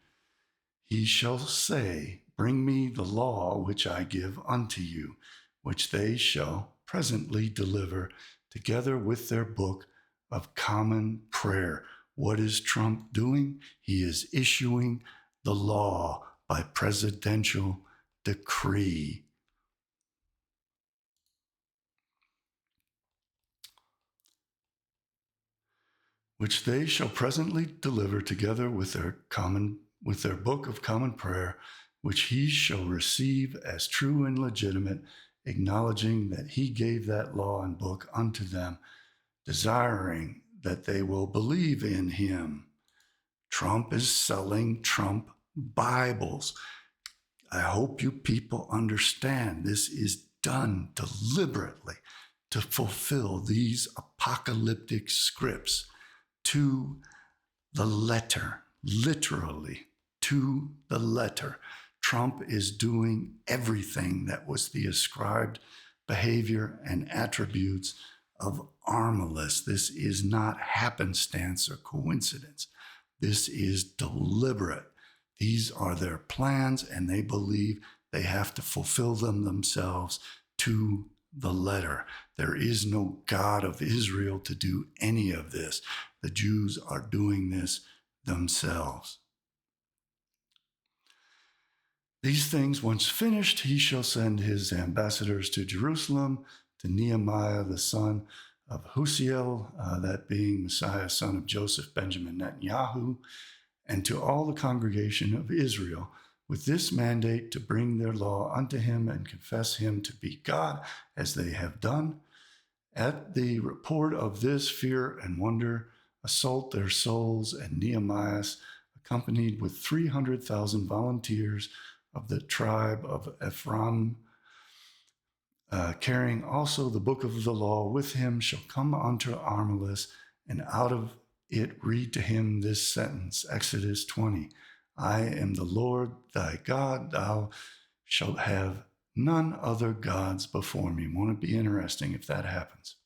He shall say, bring me the law which I give unto you, which they shall presently deliver, together with their book of common prayer. What is Trump doing? He is issuing the law by presidential decree. Which they shall presently deliver together with their book of common prayer, which he shall receive as true and legitimate, acknowledging that he gave that law and book unto them, desiring that they will believe in him. Trump is selling Trump Bibles. I hope you people understand this is done deliberately to fulfill these apocalyptic scripts to the letter, literally to the letter. Trump is doing everything that was the ascribed behavior and attributes of Armalus. This is not happenstance or coincidence. This is deliberate. These are their plans, and they believe they have to fulfill them themselves to the letter. There is no God of Israel to do any of this. The Jews are doing this themselves. These things once finished, he shall send his ambassadors to Jerusalem, to Nehemiah, the son of Husiel, that being Messiah, son of Joseph, Benjamin Netanyahu, and to all the congregation of Israel, with this mandate to bring their law unto him and confess him to be God, as they have done. At the report of this, fear and wonder assault their souls, and Nehemiah, accompanied with 300,000 volunteers of the tribe of Ephraim, carrying also the book of the law with him, shall come unto Armalus, and out of it read to him this sentence, Exodus 20, I am the Lord thy God, thou shalt have none other gods before me. Won't it be interesting if that happens?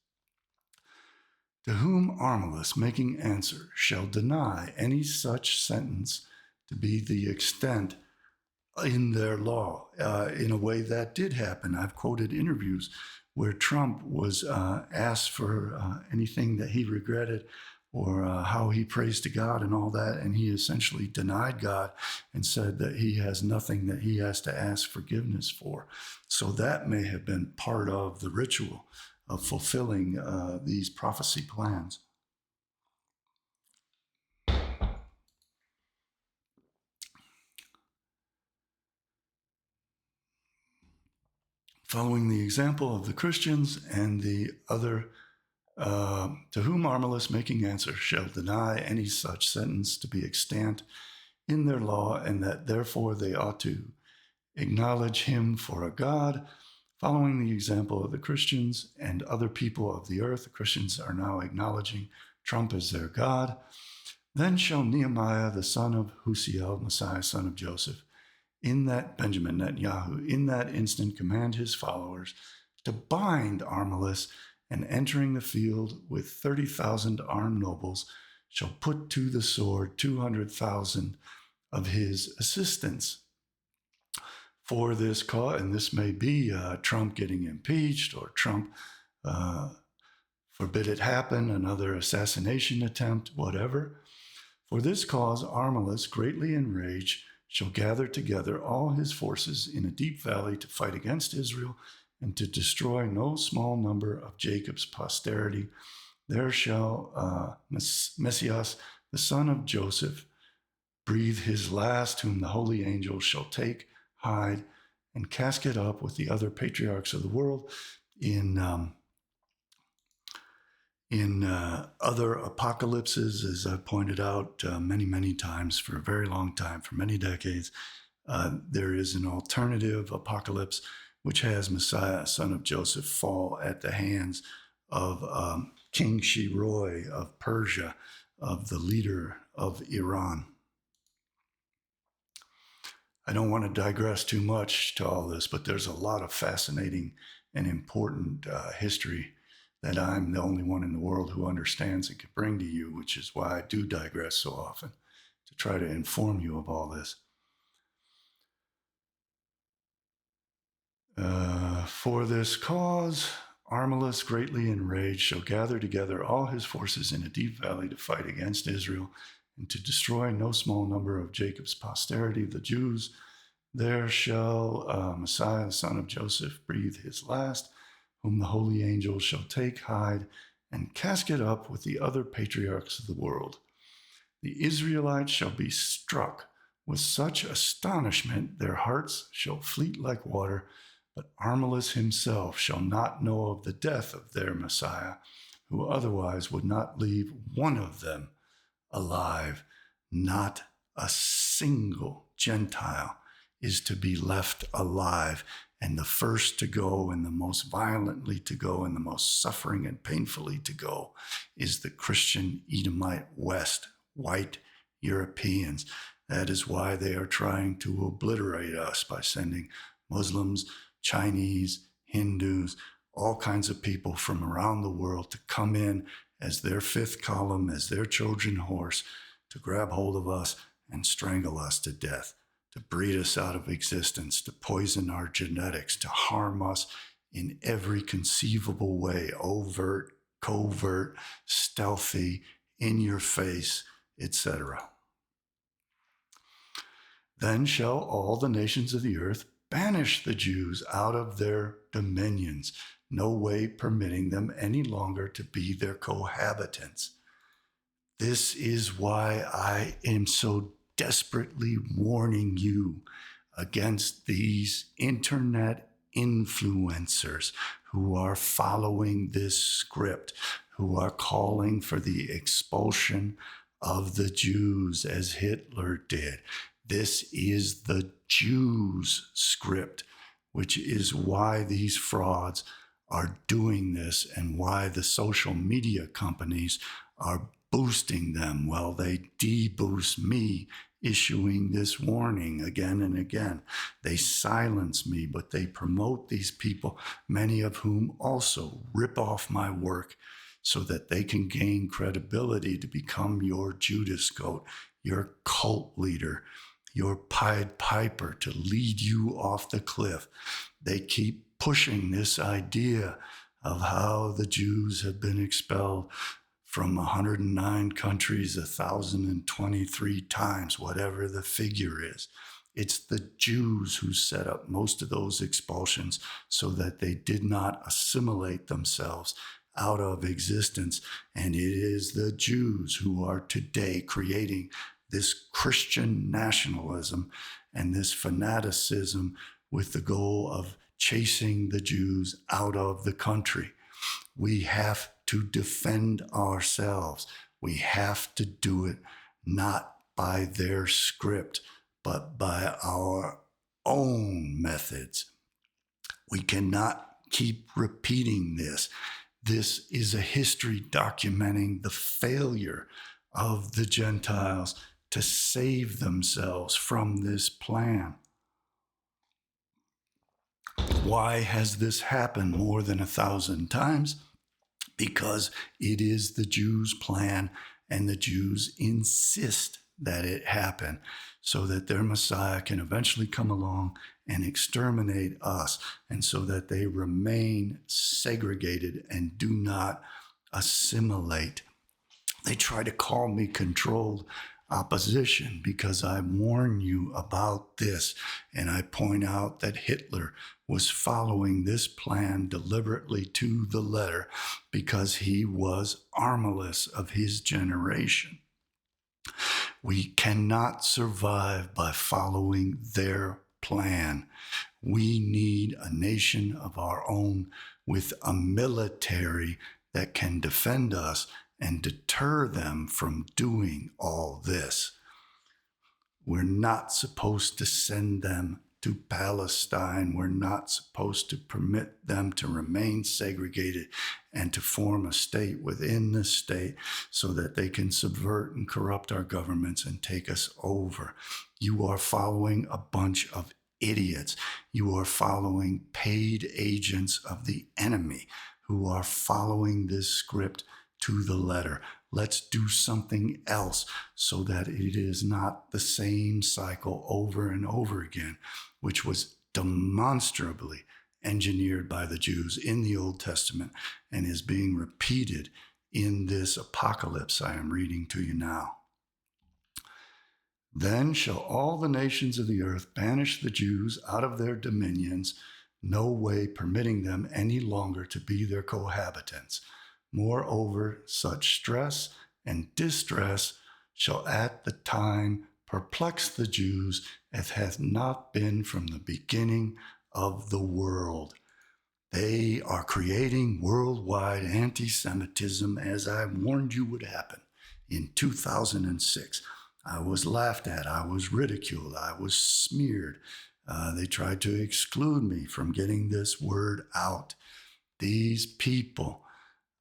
To whom Armalus, making answer, shall deny any such sentence to be the extent in their law. In a way that did happen. I've quoted interviews where Trump was asked for anything that he regretted or how he prays to God and all that, and he essentially denied God and said that he has nothing that he has to ask forgiveness for. So that may have been part of the ritual of fulfilling these prophecy plans. Following the example of the Christians and the other, to whom Armalus, making answer, shall deny any such sentence to be extant in their law, and that therefore they ought to acknowledge him for a God, Following the example of the Christians and other people of the earth, the Christians are now acknowledging Trump as their God. Then shall Nehemiah, the son of Husiel, Messiah, son of Joseph, Benjamin Netanyahu, in that instant command his followers to bind Armalus, and entering the field with 30,000 armed nobles, shall put to the sword 200,000 of his assistants. For this cause, and this may be Trump getting impeached, or Trump forbid it happen, another assassination attempt, whatever. For this cause, Armalus, greatly enraged, shall gather together all his forces in a deep valley to fight against Israel and to destroy no small number of Jacob's posterity. There shall Messias, the son of Joseph, breathe his last, whom the holy angels shall take, hide, and casket up with the other patriarchs of the world in other apocalypses, as I pointed out many times for a very long time, for many decades. There is an alternative apocalypse which has Messiah, son of Joseph, fall at the hands of King Shiroi of Persia, of the leader of Iran. I don't want to digress too much to all this, but there's a lot of fascinating and important history that I'm the only one in the world who understands and can bring to you, which is why I do digress so often, to try to inform you of all this. For this cause, Armalus, greatly enraged, shall gather together all his forces in a deep valley to fight against Israel and to destroy no small number of Jacob's posterity, the Jews. There shall Messiah, the son of Joseph, breathe his last, whom the holy angels shall take, hide, and casket up with the other patriarchs of the world. The Israelites shall be struck with such astonishment, their hearts shall fleet like water, but Armalus himself shall not know of the death of their Messiah, who otherwise would not leave one of them alive. Not a single Gentile is to be left alive, and the first to go and the most violently to go and the most suffering and painfully to go is the Christian Edomite West, white Europeans. That is why they are trying to obliterate us by sending Muslims, Chinese, Hindus, all kinds of people from around the world to come in as their fifth column, as their Trojan horse, to grab hold of us and strangle us to death, to breed us out of existence, to poison our genetics, to harm us in every conceivable way, overt, covert, stealthy, in your face, etc. Then shall all the nations of the earth banish the Jews out of their dominions, no way permitting them any longer to be their cohabitants. This is why I am so desperately warning you against these internet influencers who are following this script, who are calling for the expulsion of the Jews as Hitler did. This is the Jews' script, which is why these frauds are doing this and why the social media companies are boosting them. Well, they de-boost me issuing this warning again and again. They silence me, but they promote these people, many of whom also rip off my work so that they can gain credibility to become your Judas goat, your cult leader, your Pied Piper, to lead you off the cliff. They keep pushing this idea of how the Jews have been expelled from 109 countries 1,023 times, whatever the figure is. It's the Jews who set up most of those expulsions so that they did not assimilate themselves out of existence. And it is the Jews who are today creating this Christian nationalism and this fanaticism with the goal of chasing the Jews out of the country. We have to defend ourselves. We have to do it not by their script, but by our own methods. We cannot keep repeating this. This is a history documenting the failure of the Gentiles to save themselves from this plan. Why has this happened more than 1,000 times? Because it is the Jews' plan, and the Jews insist that it happen so that their Messiah can eventually come along and exterminate us, and so that they remain segregated and do not assimilate. They try to call me controlled opposition because I warn you about this, and I point out that Hitler was following this plan deliberately to the letter because he was Armalus of his generation. We cannot survive by following their plan. We need a nation of our own with a military that can defend us and deter them from doing all this. We're not supposed to send them to Palestine. We're not supposed to permit them to remain segregated and to form a state within the state so that they can subvert and corrupt our governments and take us over. You are following a bunch of idiots. You are following paid agents of the enemy who are following this script to the letter. Let's do something else so that it is not the same cycle over and over again, which was demonstrably engineered by the Jews in the Old Testament and is being repeated in this apocalypse I am reading to you now. Then shall all the nations of the earth banish the Jews out of their dominions, no way permitting them any longer to be their cohabitants. Moreover, such stress and distress shall at the time perplex the Jews as hath not been from the beginning of the world. They are creating worldwide anti-Semitism, as I warned you would happen in 2006. I was laughed at, I was ridiculed, I was smeared. They tried to exclude me from getting this word out. These people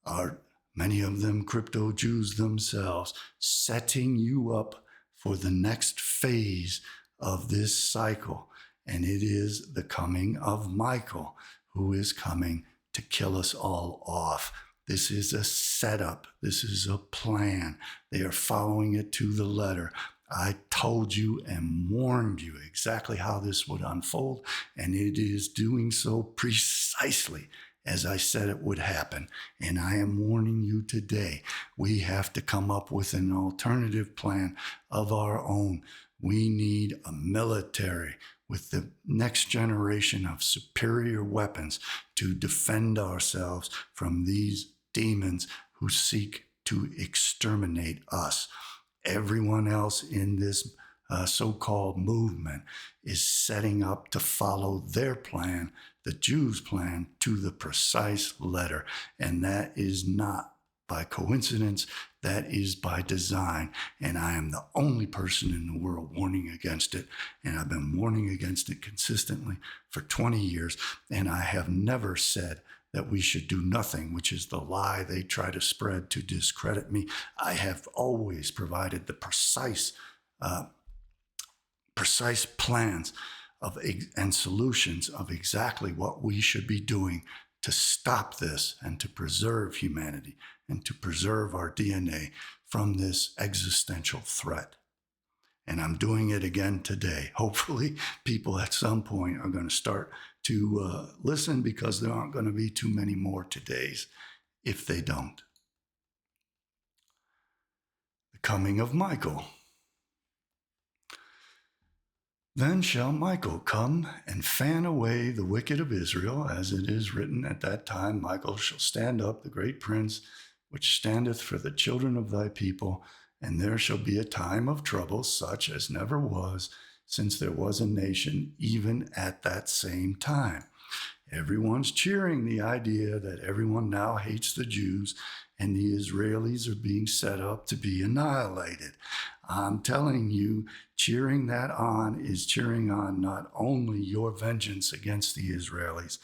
are, many of them crypto Jews themselves, setting you up for the next phase of this cycle. And it is the coming of Michael, who is coming to kill us all off. This is a setup. This is a plan. They are following it to the letter. I told you and warned you exactly how this would unfold, and it is doing so precisely as I said it would happen. And I am warning you today, we have to come up with an alternative plan of our own. We need a military with the next generation of superior weapons to defend ourselves from these demons who seek to exterminate us. Everyone else in this so-called movement is setting up to follow their plan, the Jews' plan, to the precise letter. And that is not by coincidence, that is by design. And I am the only person in the world warning against it. And I've been warning against it consistently for 20 years. And I have never said that we should do nothing, which is the lie they try to spread to discredit me. I have always provided the precise plans and solutions of exactly what we should be doing to stop this and to preserve humanity and to preserve our DNA from this existential threat. And I'm doing it again today. Hopefully, people at some point are going to start to listen, because there aren't going to be too many more todays if they don't. The coming of Michael. Then shall Michael come and fan away the wicked of Israel, as it is written, at that time Michael shall stand up, the great prince, which standeth for the children of thy people, and there shall be a time of trouble such as never was, since there was a nation even at that same time. Everyone's cheering the idea that everyone now hates the Jews and the Israelis are being set up to be annihilated. I'm telling you, cheering that on is cheering on not only your vengeance against the Israelis,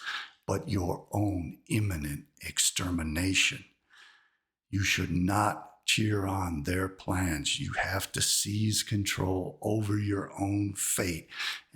but your own imminent extermination. You should not cheer on their plans. You have to seize control over your own fate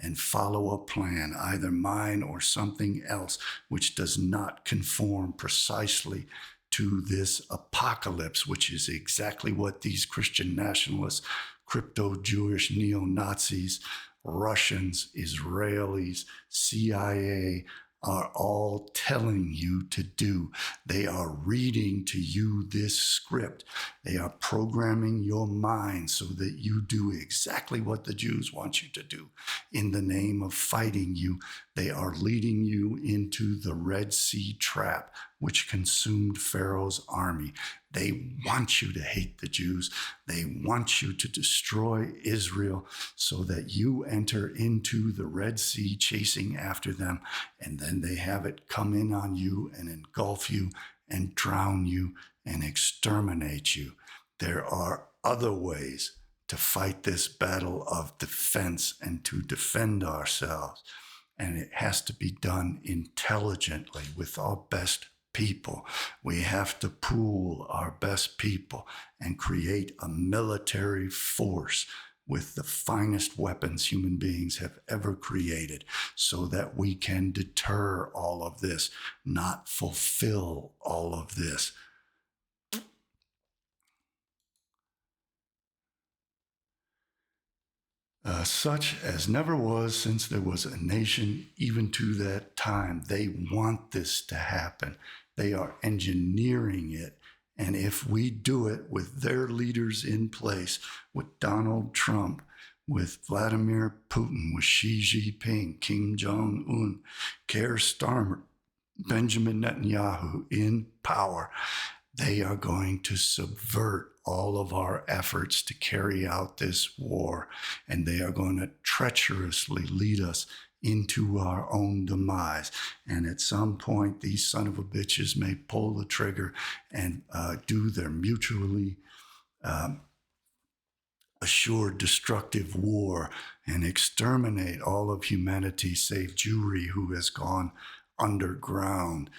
and follow a plan, either mine or something else, which does not conform precisely to this apocalypse, which is exactly what these Christian nationalists, crypto-Jewish neo-Nazis, Russians, Israelis, CIA, are all telling you to do. They are reading to you this script. They are programming your mind so that you do exactly what the Jews want you to do. In the name of fighting you, they are leading you into the Red Sea trap, which consumed Pharaoh's army. They want you to hate the Jews. They want you to destroy Israel so that you enter into the Red Sea chasing after them, and then they have it come in on you and engulf you and drown you and exterminate you. There are other ways to fight this battle of defense and to defend ourselves, and it has to be done intelligently with our best people. We have to pool our best people and create a military force with the finest weapons human beings have ever created so that we can deter all of this, not fulfill all of this. Such as never was since there was a nation, even to that time. They want this to happen. They are engineering it. And if we do it with their leaders in place, with Donald Trump, with Vladimir Putin, with Xi Jinping, Kim Jong-un, Keir Starmer, Benjamin Netanyahu in power, they are going to subvert all of our efforts to carry out this war, and they are going to treacherously lead us into our own demise. And at some point, these son of a bitches may pull the trigger and do their mutually assured destructive war and exterminate all of humanity save Jewry, who has gone underground.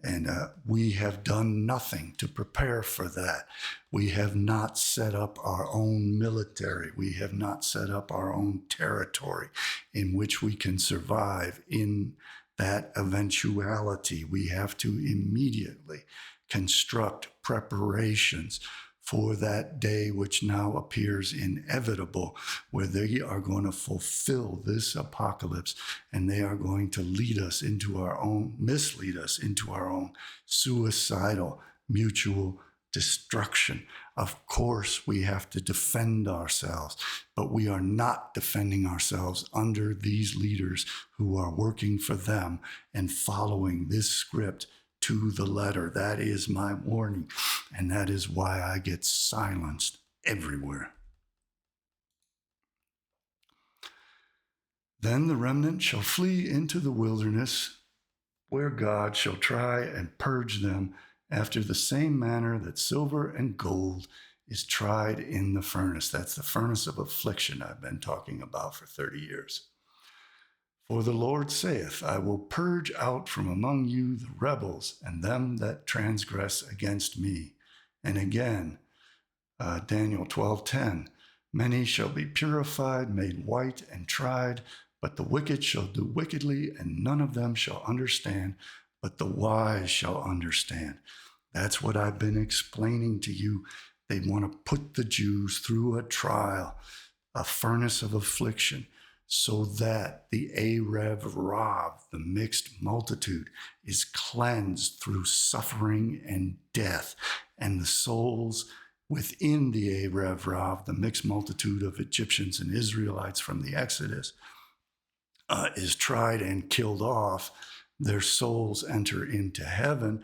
And we have done nothing to prepare for that. We have not set up our own military. We have not set up our own territory in which we can survive in that eventuality. We have to immediately construct preparations for that day which now appears inevitable, where they are going to fulfill this apocalypse and they are going to mislead us into our own suicidal mutual destruction. Of course, we have to defend ourselves, but we are not defending ourselves under these leaders who are working for them and following this script to the letter. That is my warning, and that is why I get silenced everywhere. Then the remnant shall flee into the wilderness, where God shall try and purge them after the same manner that silver and gold is tried in the furnace. That's the furnace of affliction I've been talking about for 30 years. For the Lord saith, I will purge out from among you the rebels and them that transgress against me. And again, Daniel 12:10, many shall be purified, made white, and tried, but the wicked shall do wickedly, and none of them shall understand, but the wise shall understand. That's what I've been explaining to you. They want to put the Jews through a trial, a furnace of affliction, so that the Erev Rav, the mixed multitude, is cleansed through suffering and death, and the souls within the Erev Rav, the mixed multitude of Egyptians and Israelites from the Exodus, is tried and killed off. Their souls enter into heaven,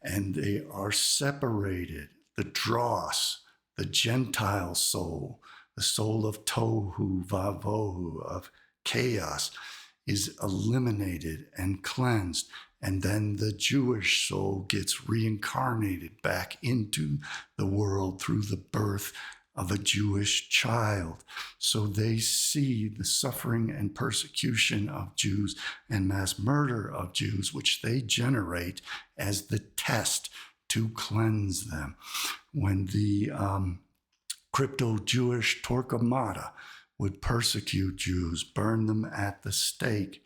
and they are separated. The dross, the Gentile soul, the soul of tohu vavohu, of chaos, is eliminated and cleansed, and then the Jewish soul gets reincarnated back into the world through the birth of a Jewish child. So they see the suffering and persecution of Jews and mass murder of Jews, which they generate as the test to cleanse them. When the crypto-Jewish Torquemada would persecute Jews, burn them at the stake,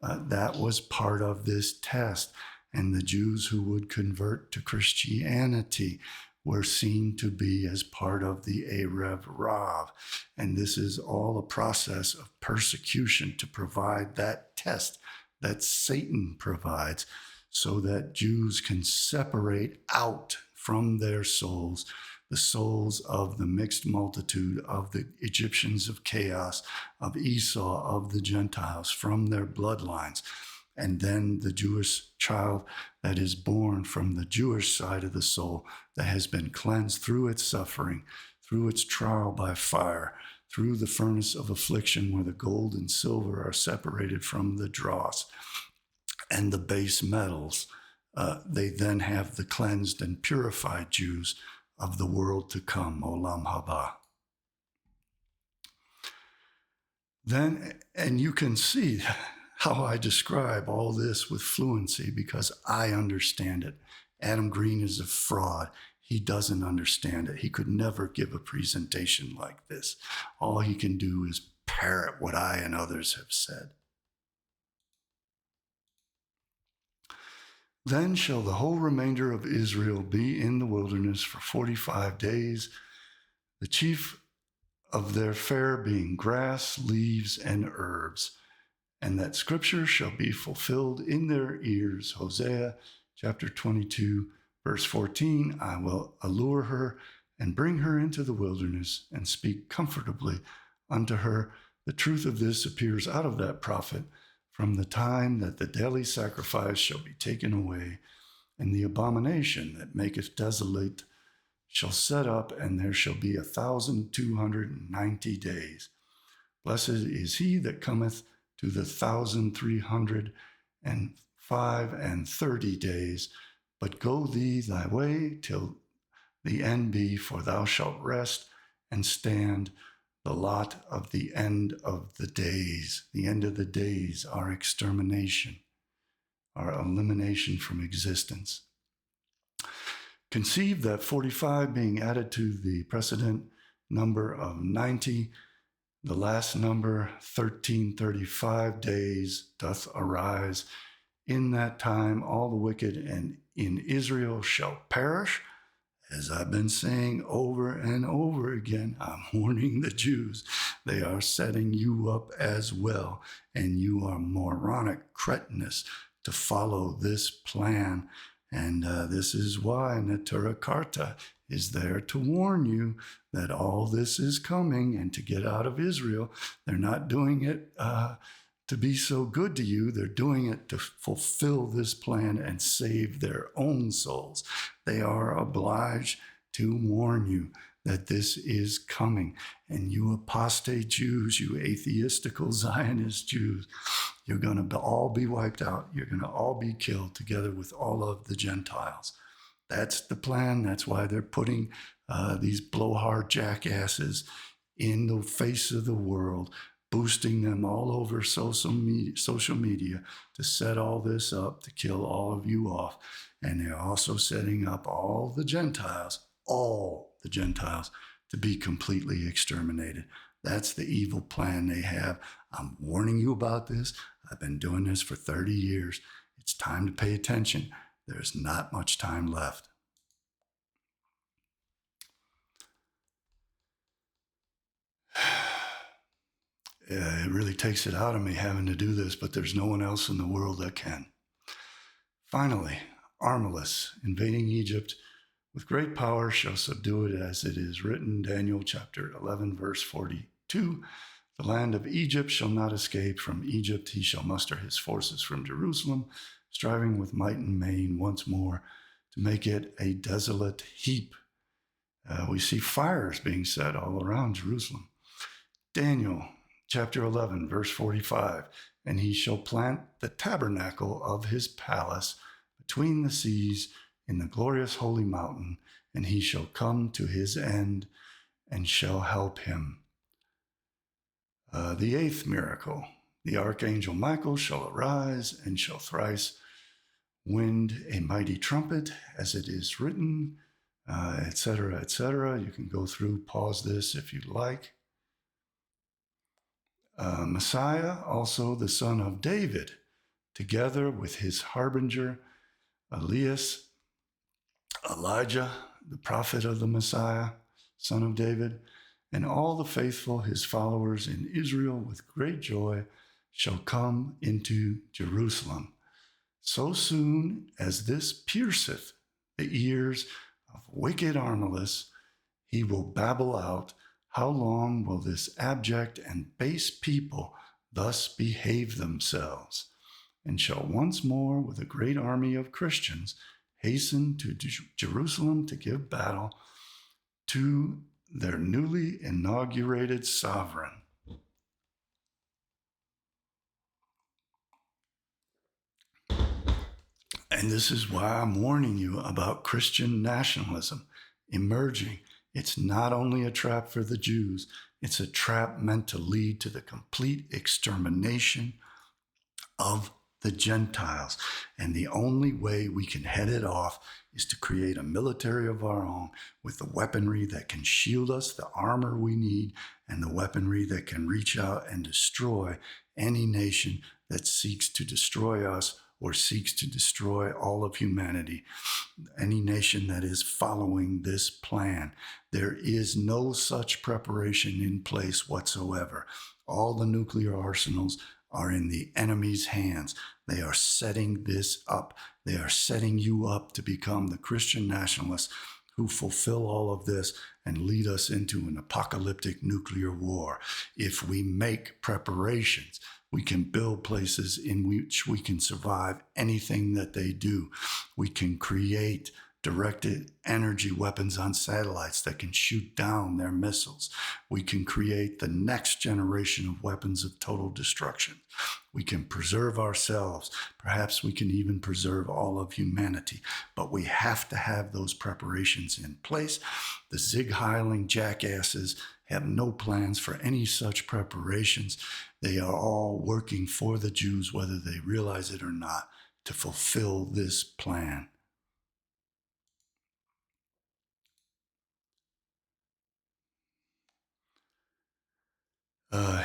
that was part of this test. And the Jews who would convert to Christianity were seen to be as part of the Erev Rav. And this is all a process of persecution to provide that test that Satan provides so that Jews can separate out from their souls the souls of the mixed multitude of the Egyptians of chaos, of Esau, of the Gentiles, from their bloodlines. And then the Jewish child that is born from the Jewish side of the soul that has been cleansed through its suffering, through its trial by fire, through the furnace of affliction where the gold and silver are separated from the dross and the base metals. They then have the cleansed and purified Jews of the world to come, Olam Haba. Then, and you can see how I describe all this with fluency because I understand it. Adam Green is a fraud. He doesn't understand it. He could never give a presentation like this. All he can do is parrot what I and others have said. Then shall the whole remainder of Israel be in the wilderness for 45 days, the chief of their fare being grass, leaves, and herbs. And that scripture shall be fulfilled in their ears. Hosea chapter 22, verse 14, I will allure her and bring her into the wilderness and speak comfortably unto her. The truth of this appears out of that prophet from the time that the daily sacrifice shall be taken away, and the abomination that maketh desolate shall set up, and there shall be 1,290 days. Blessed is he that cometh to the 1,330 days, but go thee thy way till the end be, for thou shalt rest and stand the lot of the end of the days. The end of the days, our extermination, our elimination from existence. Conceive that 45 being added to the precedent number of 90, the last number 1335 days doth arise. In that time all the wicked and in Israel shall perish. As I've been saying over and over again, I'm warning the Jews. They are setting you up as well, and you are moronic cretinous to follow this plan. And this is why Neturah Karta is there to warn you that all this is coming and to get out of Israel. They're not doing it to be so good to you. They're doing it to fulfill this plan and save their own souls. They are obliged to warn you that this is coming. And you apostate Jews, you atheistical Zionist Jews, you're going to all be wiped out. You're going to all be killed together with all of the Gentiles. That's the plan. That's why they're putting these blowhard jackasses in the face of the world, boosting them all over social media to set all this up, to kill all of you off. And they're also setting up all the Gentiles, to be completely exterminated. That's the evil plan they have. I'm warning you about this. I've been doing this for 30 years. It's time to pay attention. There's not much time left. It really takes it out of me having to do this, but there's no one else in the world that can. Finally, Armalus, invading Egypt with great power, shall subdue it, as it is written, Daniel chapter 11, verse 42. The land of Egypt shall not escape. From Egypt he shall muster his forces from Jerusalem, striving with might and main once more to make it a desolate heap. We see fires being set all around Jerusalem. Daniel chapter 11, verse 45. and he shall plant the tabernacle of his palace between the seas in the glorious holy mountain, and he shall come to his end and shall help him. The eighth miracle, the archangel Michael shall arise and shall thrice wind a mighty trumpet, as it is written, etc., etc. You can go through, pause this if you like. Messiah, also the son of David, together with his harbinger, Elias, Elijah, the prophet of the Messiah, son of David, and all the faithful, his followers in Israel with great joy shall come into Jerusalem. So soon as this pierceth the ears of wicked Armalus, he will babble out, how long will this abject and base people thus behave themselves? And shall once more, with a great army of Christians, hasten to Jerusalem to give battle to their newly inaugurated sovereign. And this is why I'm warning you about Christian nationalism emerging. It's not only a trap for the Jews, it's a trap meant to lead to the complete extermination of the Gentiles. And the only way we can head it off is to create a military of our own with the weaponry that can shield us, the armor we need, and the weaponry that can reach out and destroy any nation that seeks to destroy us or seeks to destroy all of humanity, any nation that is following this plan. There is no such preparation in place whatsoever. All the nuclear arsenals are in the enemy's hands. They are setting this up. They are setting you up to become the Christian nationalists who fulfill all of this and lead us into an apocalyptic nuclear war. If we make preparations, we can build places in which we can survive anything that they do. We can create directed energy weapons on satellites that can shoot down their missiles. We can create the next generation of weapons of total destruction. We can preserve ourselves. Perhaps we can even preserve all of humanity. But we have to have those preparations in place. The zig-heiling jackasses have no plans for any such preparations. They are all working for the Jews, whether they realize it or not, to fulfill this plan.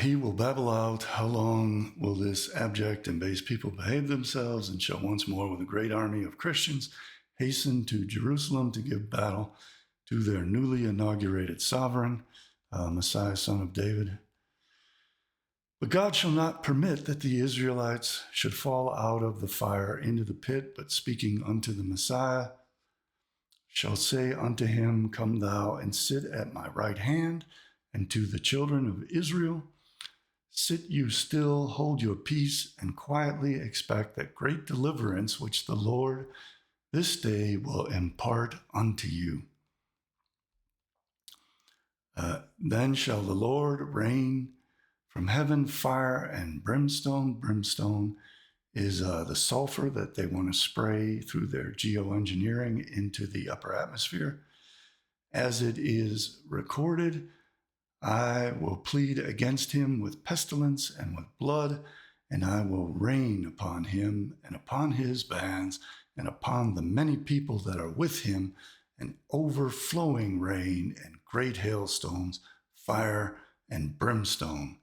He will babble out, how long will this abject and base people behave themselves, and shall once more with a great army of Christians hasten to Jerusalem to give battle to their newly inaugurated sovereign, Messiah, son of David. But God shall not permit that the Israelites should fall out of the fire into the pit, but speaking unto the Messiah, shall say unto him, come thou and sit at my right hand, and to the children of Israel, sit you still, hold your peace, and quietly expect that great deliverance which the Lord this day will impart unto you. Then shall the Lord rain from heaven fire and brimstone. Brimstone is the sulfur that they want to spray through their geoengineering into the upper atmosphere. As it is recorded, I will plead against him with pestilence and with blood, and I will rain upon him and upon his bands and upon the many people that are with him, an overflowing rain and great hailstones, fire and brimstone.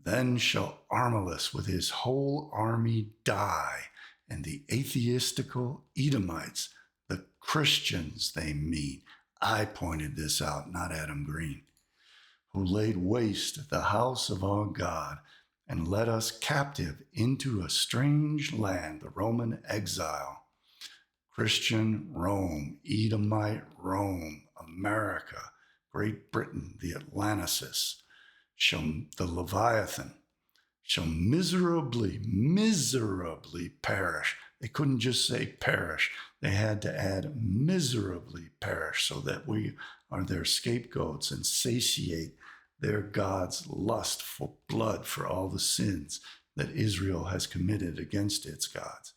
Then shall Armalus with his whole army die, and the atheistical Edomites, the Christians they mean. I pointed this out, not Adam Green, who laid waste the house of our God and led us captive into a strange land, the Roman exile. Christian Rome, Edomite Rome, America, Great Britain, the Atlanticis, the Leviathan, shall miserably perish. They couldn't just say perish. They had to add miserably perish so that we are their scapegoats and satiate their God's lust for blood for all the sins that Israel has committed against its gods.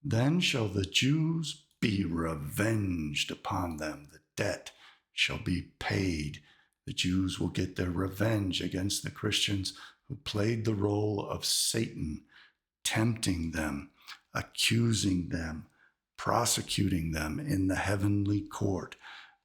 Then shall the Jews be revenged upon them. The debt shall be paid. The Jews will get their revenge against the Christians who played the role of Satan, tempting them, accusing them, prosecuting them in the heavenly court,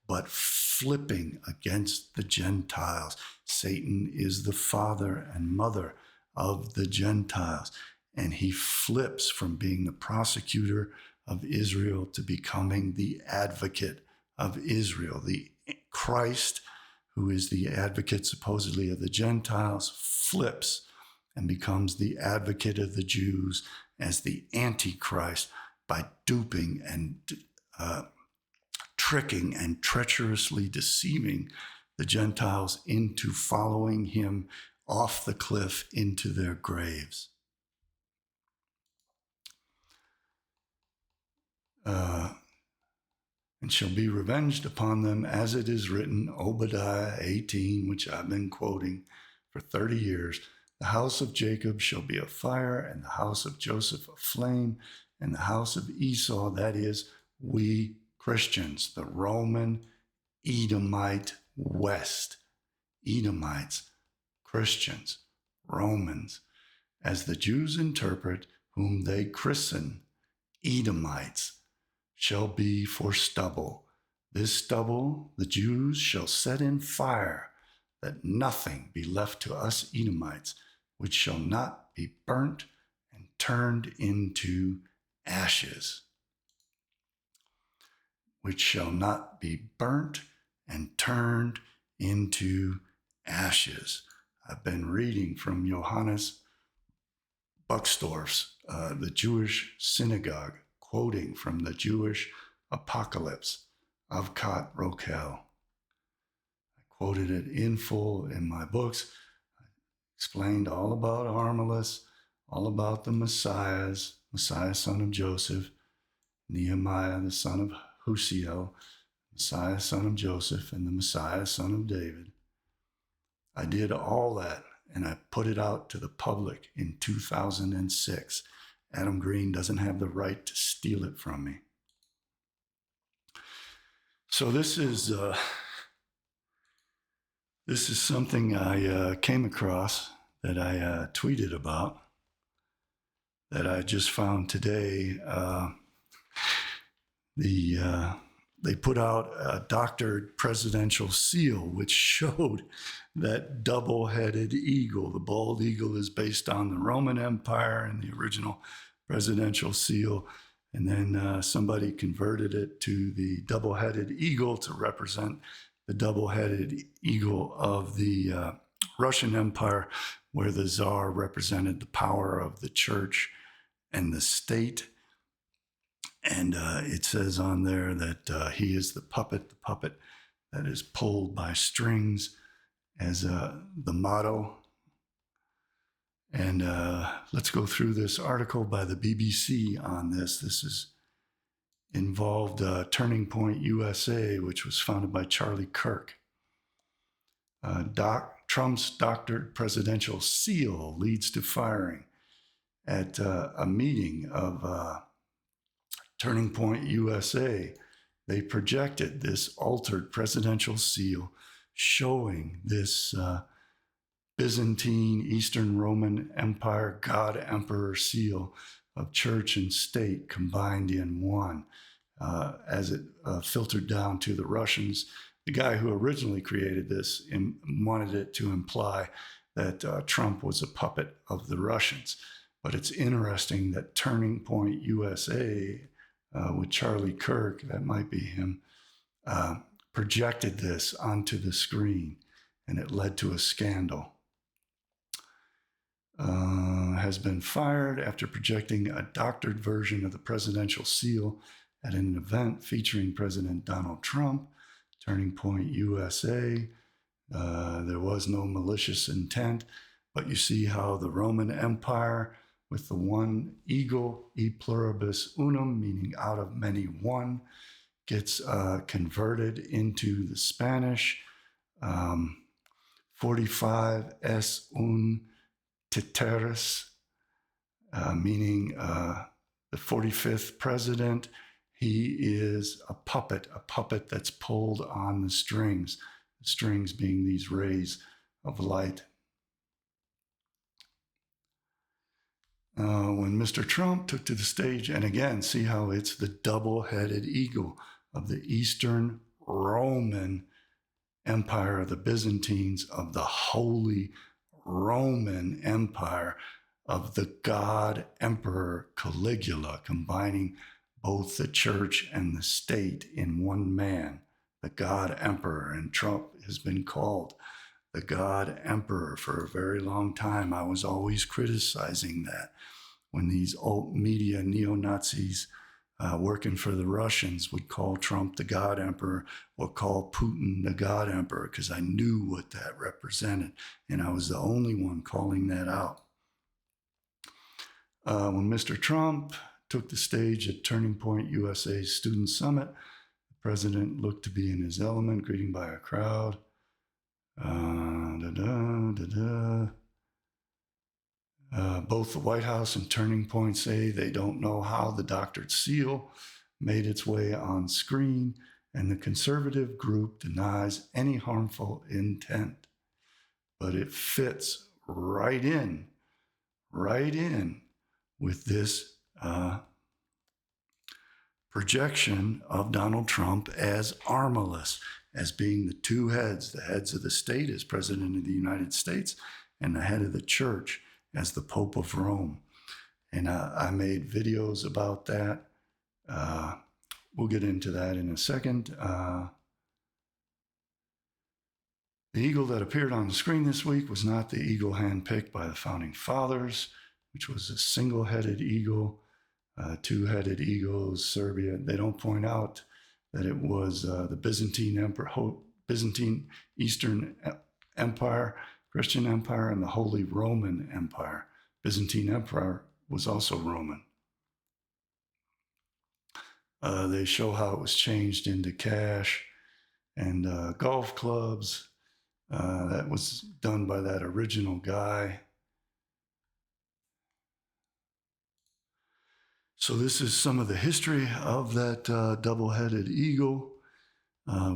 but flipping against the Gentiles. Satan is the father and mother of the Gentiles, and he flips from being the prosecutor of Israel to becoming the advocate of Israel. The Christ, who is the advocate supposedly of the Gentiles, flips and becomes the advocate of the Jews as the Antichrist by duping and tricking and treacherously deceiving the Gentiles into following him off the cliff into their graves. And shall be revenged upon them, as it is written, Obadiah 18, which I've been quoting for 30 years. The house of Jacob shall be a fire, and the house of Joseph a flame, and the house of Esau, that is, we Christians, the Roman Edomite West, Edomites, Christians, Romans, as the Jews interpret, whom they christen Edomites, shall be for stubble. This stubble the Jews shall set in fire, that nothing be left to us Edomites, which shall not be burnt and turned into ashes. Which shall not be burnt and turned into ashes. I've been reading from Johannes Buxtorf's The Jewish Synagogue, quoting from the Jewish Apocalypse of Avkat Rokel. I quoted it in full in my books. I explained all about Armalus, all about the Messiahs, Messiah son of Joseph, Nehemiah the son of Husiel, Messiah son of Joseph, and the Messiah son of David. I did all that, and I put it out to the public in 2006. Adam Green doesn't have the right to steal it from me. So this is something I came across that I tweeted about that I just found today. They put out a doctored presidential seal, which showed that double-headed eagle. The bald eagle is based on the Roman Empire and the original presidential seal. And then somebody converted it to the double-headed eagle to represent the double-headed eagle of the Russian Empire, where the Tsar represented the power of the church and the state. And it says on there that he is the puppet that is pulled by strings as the motto. And let's go through this article by the BBC on this. This is involved Turning Point USA, which was founded by Charlie Kirk. Trump's doctored presidential seal leads to firing at a meeting of Turning Point USA. They projected this altered presidential seal showing this Byzantine Eastern Roman Empire God Emperor seal of church and state combined in one. As it filtered down to the Russians, the guy who originally created this wanted it to imply that Trump was a puppet of the Russians. But it's interesting that Turning Point USA, with Charlie Kirk, that might be him, projected this onto the screen, and it led to a scandal. Has been fired after projecting a doctored version of the presidential seal at an event featuring President Donald Trump. Turning Point USA, there was no malicious intent, but you see how the Roman Empire, with the one eagle, e pluribus unum, meaning out of many one, gets converted into the Spanish 45 es un titeris, meaning the 45th president. He is a puppet that's pulled on the strings being these rays of light. When Mr. Trump took to the stage, and again, see how it's the double-headed eagle of the Eastern Roman Empire, of the Byzantines, of the Holy Roman Empire, of the God Emperor Caligula, combining both the church and the state in one man, the God Emperor. And Trump has been called the God Emperor for a very long time. I was always criticizing that when these alt media neo-Nazis working for the Russians would call Trump the God Emperor or call Putin the God Emperor, because I knew what that represented, and I was the only one calling that out. When Mr. Trump took the stage at Turning Point USA Student Summit, the president looked to be in his element, greeting by a crowd. Both the White House and Turning Point say they don't know how the doctored seal made its way on screen, and the conservative group denies any harmful intent. But it fits right in with this projection of Donald Trump as Armalus, as being the two heads, the heads of the state as President of the United States, and the head of the church as the Pope of Rome. And I made videos about that. We'll get into that in a second. The eagle that appeared on the screen this week was not the eagle handpicked by the Founding Fathers, which was a single-headed eagle, two-headed eagles, Serbia. They don't point out that it was the Byzantine Emperor, Byzantine Eastern Empire, Christian Empire, and the Holy Roman Empire. Byzantine Empire was also Roman. They show how it was changed into cash and golf clubs. That was done by that original guy. So this is some of the history of that double-headed eagle,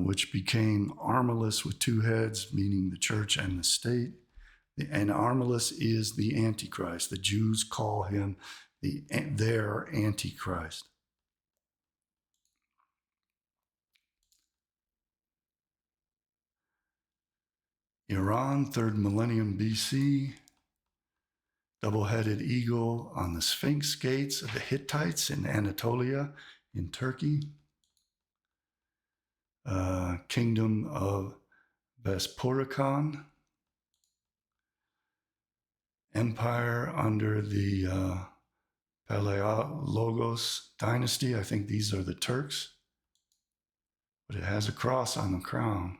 which became Armalus with two heads, meaning the church and the state. And Armalus is the Antichrist. The Jews call him their Antichrist. Iran, 3rd millennium BC, double-headed eagle on the Sphinx gates of the Hittites in Anatolia in Turkey. Kingdom of Vespuricon, empire under the Palaiologos dynasty. I think these are the Turks, but it has a cross on the crown.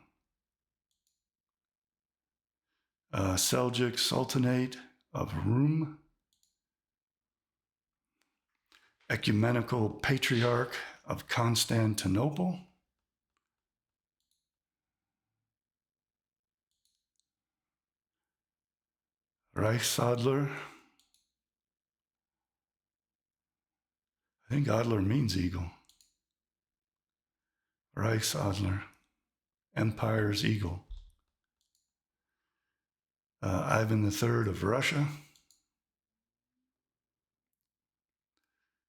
Seljuk Sultanate of Rum, Ecumenical Patriarch of Constantinople, Reichsadler. I think Adler means eagle. Reichsadler, Empire's eagle. Ivan III of Russia,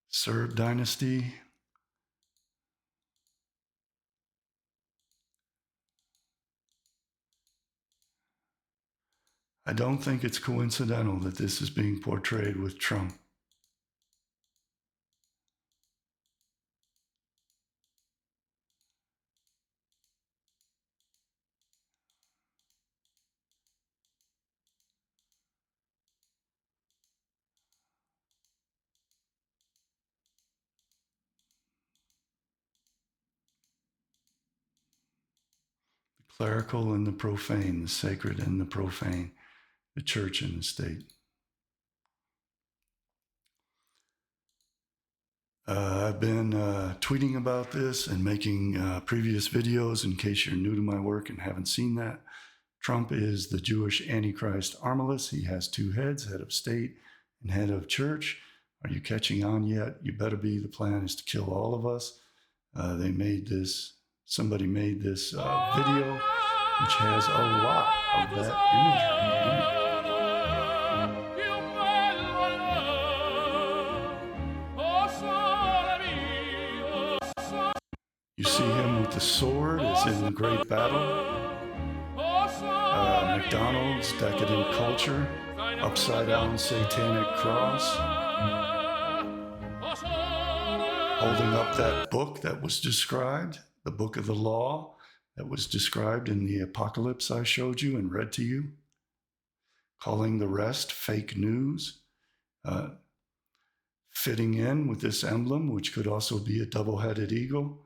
Serb dynasty, I don't think it's coincidental that this is being portrayed with Trump. The clerical and the profane, the sacred and the profane, the church and the state. I've been tweeting about this and making previous videos in case you're new to my work and haven't seen that. Trump is the Jewish Antichrist Armalus. He has two heads, head of state and head of church. Are you catching on yet? You better be. The plan is to kill all of us. Somebody made this video, which has a lot of that imagery in it. You see him with the sword as in the great battle. McDonald's, decadent culture, upside down satanic cross. Holding up that book that was described, the book of the law that was described in the apocalypse I showed you and read to you. Calling the rest fake news. Fitting in with this emblem, which could also be a double-headed eagle.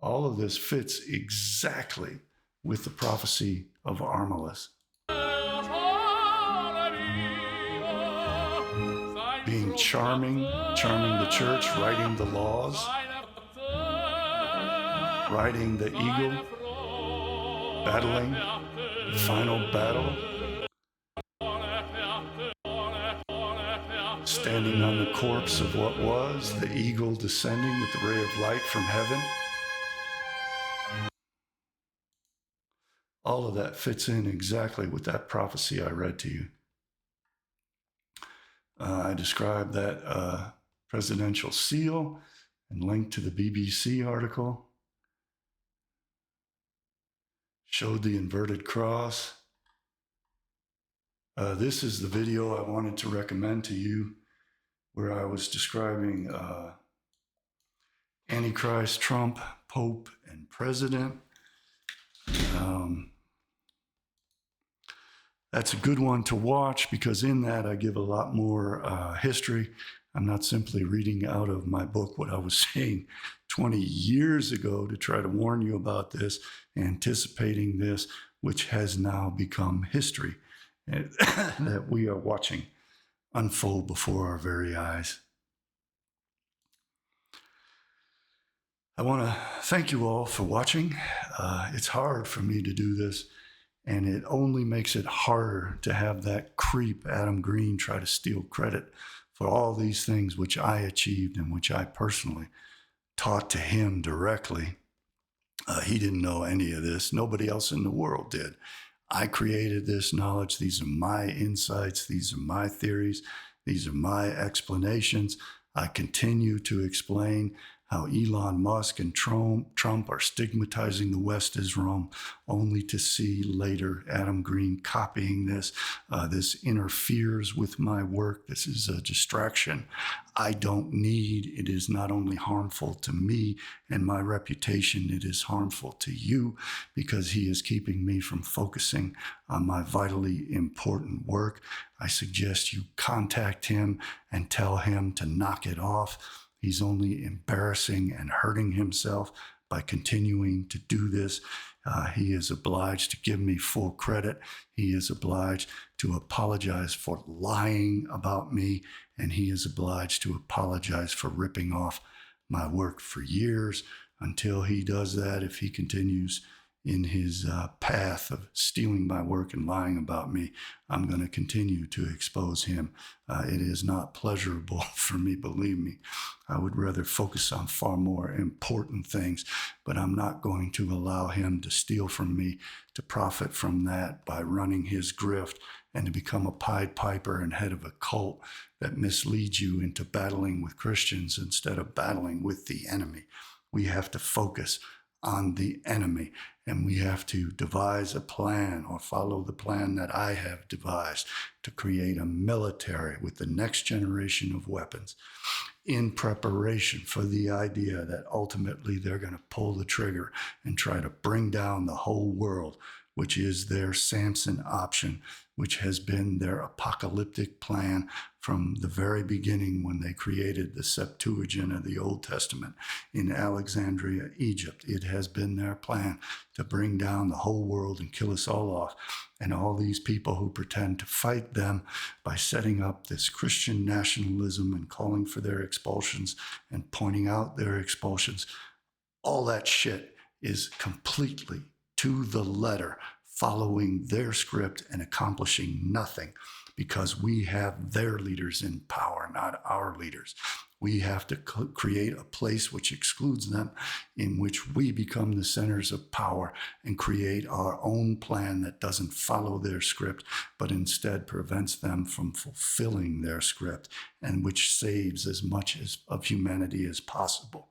All of this fits exactly with the prophecy of Armalus. Being charming the church, writing the laws, riding the eagle, battling the final battle, standing on the corpse of what was, the eagle descending with the ray of light from heaven. All of that fits in exactly with that prophecy I read to you. I described that presidential seal and linked to the BBC article. Showed the inverted cross. This is the video I wanted to recommend to you, where I was describing Antichrist, Trump, Pope, and President. That's a good one to watch because in that I give a lot more history. I'm not simply reading out of my book what I was saying 20 years ago to try to warn you about this, anticipating this, which has now become history that we are watching unfold before our very eyes. I want to thank you all for watching. It's hard for me to do this, and it only makes it harder to have that creep Adam Green try to steal credit for all these things which I achieved and which I personally taught to him directly. He didn't know any of this. Nobody else in the world did. I created this knowledge. These are my insights. These are my theories. These are my explanations. I continue to explain how Elon Musk and Trump are stigmatizing the West as Rome, only to see later Adam Green copying this. This interferes with my work. This is a distraction I don't need. It is not only harmful to me and my reputation, it is harmful to you because he is keeping me from focusing on my vitally important work. I suggest you contact him and tell him to knock it off. He's only embarrassing and hurting himself by continuing to do this. He is obliged to give me full credit. He is obliged to apologize for lying about me, and he is obliged to apologize for ripping off my work for years. Until he does that, if he continues in his path of stealing my work and lying about me, I'm going to continue to expose him. It is not pleasurable for me, believe me. I would rather focus on far more important things, but I'm not going to allow him to steal from me, to profit from that by running his grift and to become a Pied Piper and head of a cult that misleads you into battling with Christians instead of battling with the enemy. We have to focus on the enemy, and we have to devise a plan or follow the plan that I have devised to create a military with the next generation of weapons in preparation for the idea that ultimately they're going to pull the trigger and try to bring down the whole world, which is their Samson option, which has been their apocalyptic plan from the very beginning when they created the Septuagint of the Old Testament in Alexandria, Egypt. It has been their plan to bring down the whole world and kill us all off. And all these people who pretend to fight them by setting up this Christian nationalism and calling for their expulsions and pointing out their expulsions, all that shit is completely to the letter following their script and accomplishing nothing, because we have their leaders in power, not our leaders. We have to create a place which excludes them, in which we become the centers of power and create our own plan that doesn't follow their script, but instead prevents them from fulfilling their script, and which saves as much of humanity as possible.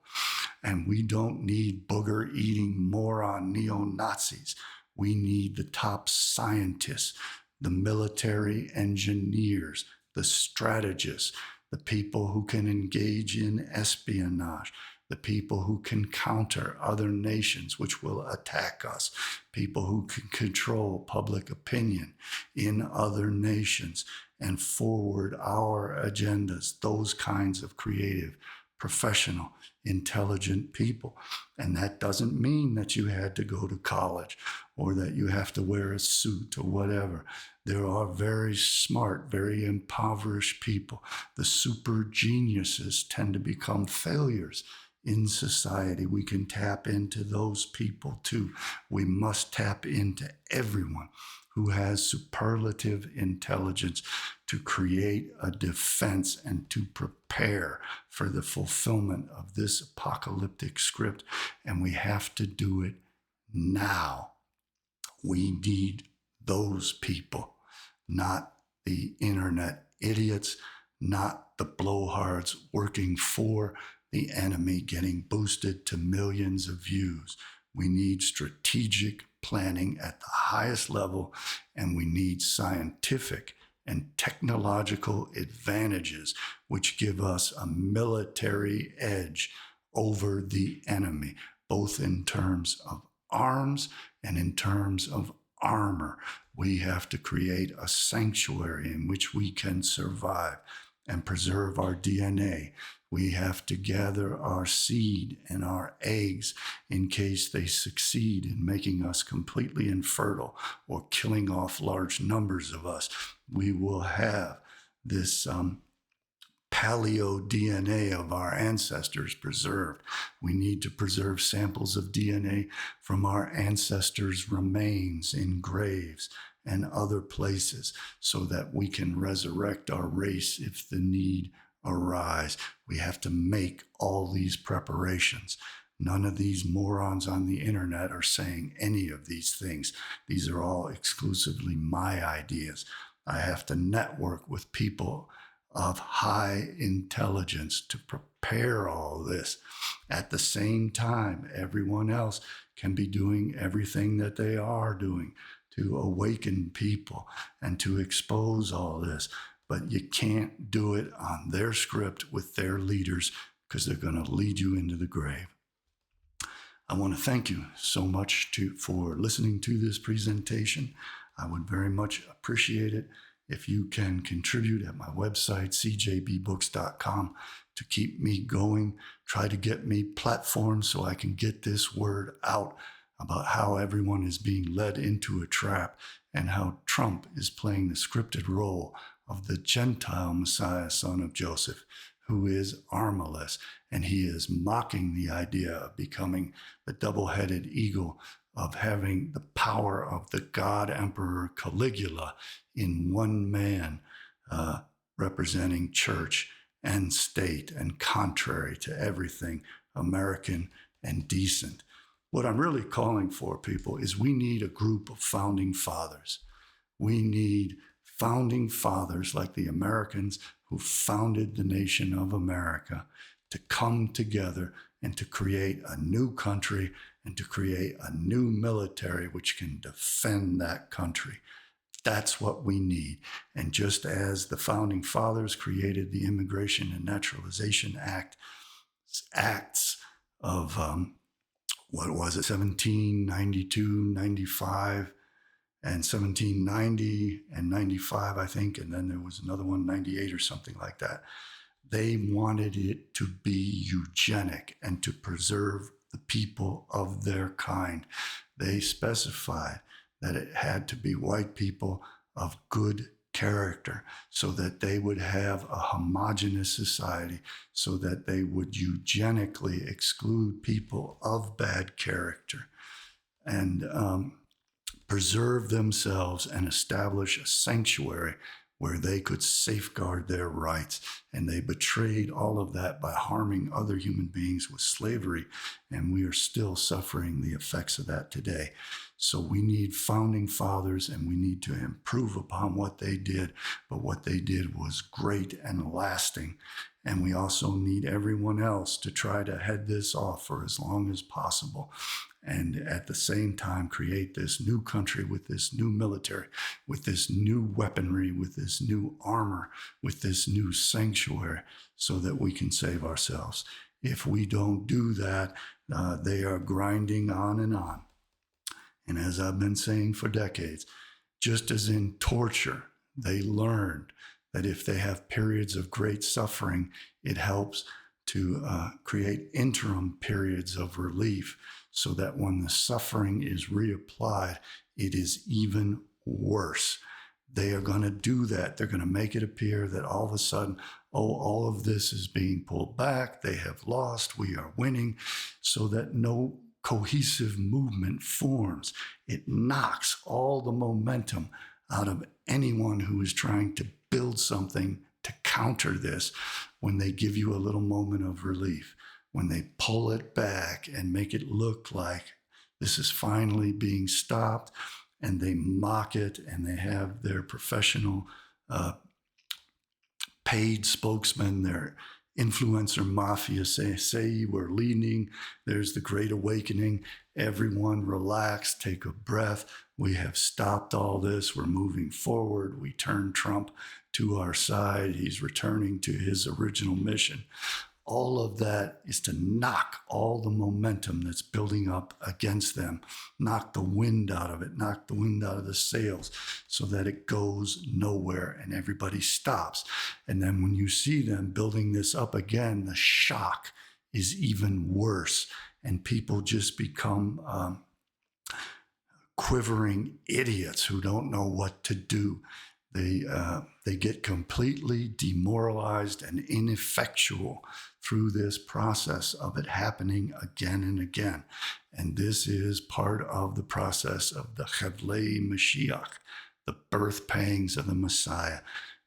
And we don't need booger-eating moron neo-Nazis. We need the top scientists, the military engineers, the strategists, the people who can engage in espionage, the people who can counter other nations which will attack us, people who can control public opinion in other nations and forward our agendas, those kinds of creative, professional, intelligent people. And that doesn't mean that you had to go to college or that you have to wear a suit or whatever. There are very smart, very impoverished people. The super geniuses tend to become failures in society. We can tap into those people too. We must tap into everyone who has superlative intelligence to create a defense and to prepare for the fulfillment of this apocalyptic script. And we have to do it now. We need those people, not the internet idiots, not the blowhards working for the enemy, getting boosted to millions of views. We need strategic planning at the highest level, and we need scientific and technological advantages which give us a military edge over the enemy, both in terms of arms and in terms of armor. We have to create a sanctuary in which we can survive and preserve our DNA. We have to gather our seed and our eggs in case they succeed in making us completely infertile or killing off large numbers of us. We will have this paleo DNA of our ancestors preserved. We need to preserve samples of DNA from our ancestors' remains in graves and other places so that we can resurrect our race if the need arise. We have to make all these preparations. None of these morons on the internet are saying any of these things. These are all exclusively my ideas. I have to network with people of high intelligence to prepare all this. At the same time, everyone else can be doing everything that they are doing to awaken people and to expose all this. But you can't do it on their script with their leaders, because they're going to lead you into the grave. I want to thank you so much for listening to this presentation. I would very much appreciate it if you can contribute at my website, CJBbooks.com, to keep me going. Try to get me platforms so I can get this word out about how everyone is being led into a trap and how Trump is playing the scripted role of the Gentile Messiah, son of Joseph, who is Armalus, and he is mocking the idea of becoming the double-headed eagle, of having the power of the God Emperor Caligula in one man, representing church and state and contrary to everything American and decent. What I'm really calling for, people, is we need a group of founding fathers. We need founding fathers like the Americans who founded the nation of America to come together and to create a new country and to create a new military which can defend that country. That's what we need. And just as the founding fathers created the Immigration and Naturalization Acts of, 1792, 95, and 1790 and 95, I think, and then there was another one, 98 or something like that. They wanted it to be eugenic and to preserve the people of their kind. They specified that it had to be white people of good character so that they would have a homogeneous society, so that they would eugenically exclude people of bad character and preserve themselves and establish a sanctuary where they could safeguard their rights. And they betrayed all of that by harming other human beings with slavery. And we are still suffering the effects of that today. So we need founding fathers, and we need to improve upon what they did. But what they did was great and lasting. And we also need everyone else to try to head this off for as long as possible. And at the same time, create this new country with this new military, with this new weaponry, with this new armor, with this new sanctuary, so that we can save ourselves. If we don't do that, they are grinding on and on. And as I've been saying for decades, just as in torture, they learned that if they have periods of great suffering, it helps to create interim periods of relief, so that when the suffering is reapplied, it is even worse. They are going to do that. They're going to make it appear that all of a sudden, all of this is being pulled back. They have lost. We are winning, so that no cohesive movement forms. It knocks all the momentum out of anyone who is trying to build something to counter this when they give you a little moment of relief. When they pull it back and make it look like this is finally being stopped, and they mock it, and they have their professional paid spokesman, their influencer mafia say we're leading, there's the Great Awakening, everyone relax, take a breath, we have stopped all this, we're moving forward, we turn Trump to our side, he's returning to his original mission. All of that is to knock all the momentum that's building up against them, knock the wind out of it, knock the wind out of the sails, so that it goes nowhere and everybody stops. And then when you see them building this up again, the shock is even worse, and people just become quivering idiots who don't know what to do. They get completely demoralized and ineffectual through this process of it happening again and again. And this is part of the process of the Chevlei Mashiach, the birth pangs of the Messiah.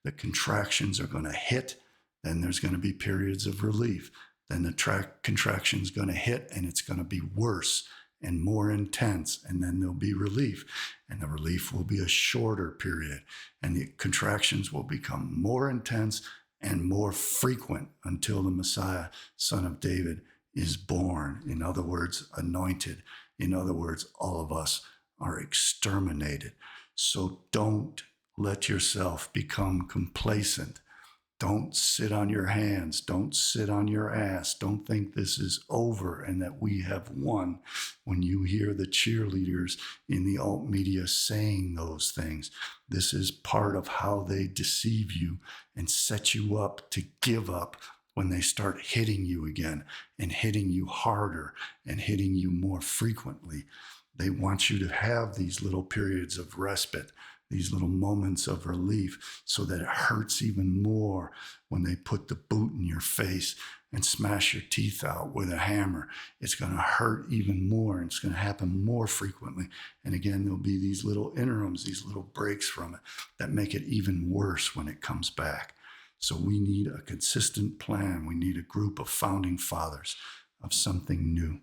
The contractions are going to hit, then there's going to be periods of relief. Then the contraction's going to hit, and it's going to be worse and more intense, and then there'll be relief. And the relief will be a shorter period, and the contractions will become more intense and more frequent until the Messiah, son of David, is born. In other words, anointed. In other words, all of us are exterminated. So don't let yourself become complacent. Don't sit on your hands. Don't sit on your ass. Don't think this is over and that we have won when you hear the cheerleaders in the alt media saying those things. This is part of how they deceive you and set you up to give up when they start hitting you again, and hitting you harder and hitting you more frequently. They want you to have these little periods of respite, these little moments of relief, so that it hurts even more when they put the boot in your face and smash your teeth out with a hammer. It's going to hurt even more, and it's going to happen more frequently. And again, there'll be these little interims, these little breaks from it that make it even worse when it comes back. So we need a consistent plan. We need a group of founding fathers of something new.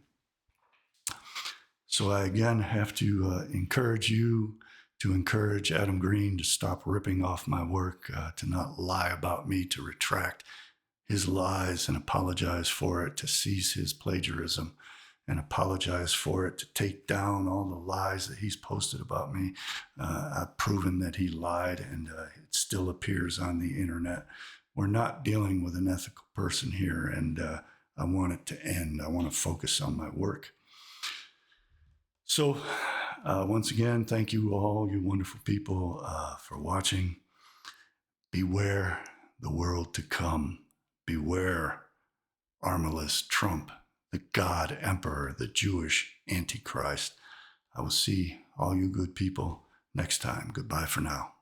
So I again have to encourage you to encourage Adam Green to stop ripping off my work, to not lie about me, to retract his lies and apologize for it, to cease his plagiarism and apologize for it, to take down all the lies that he's posted about me. I've proven that he lied, and it still appears on the internet. We're not dealing with an ethical person here, and I want it to end. I want to focus on my work. So once again, thank you all, you wonderful people, for watching. Beware the world to come. Beware Armalus, Trump, the God Emperor, the Jewish Antichrist. I will see all you good people next time. Goodbye for now.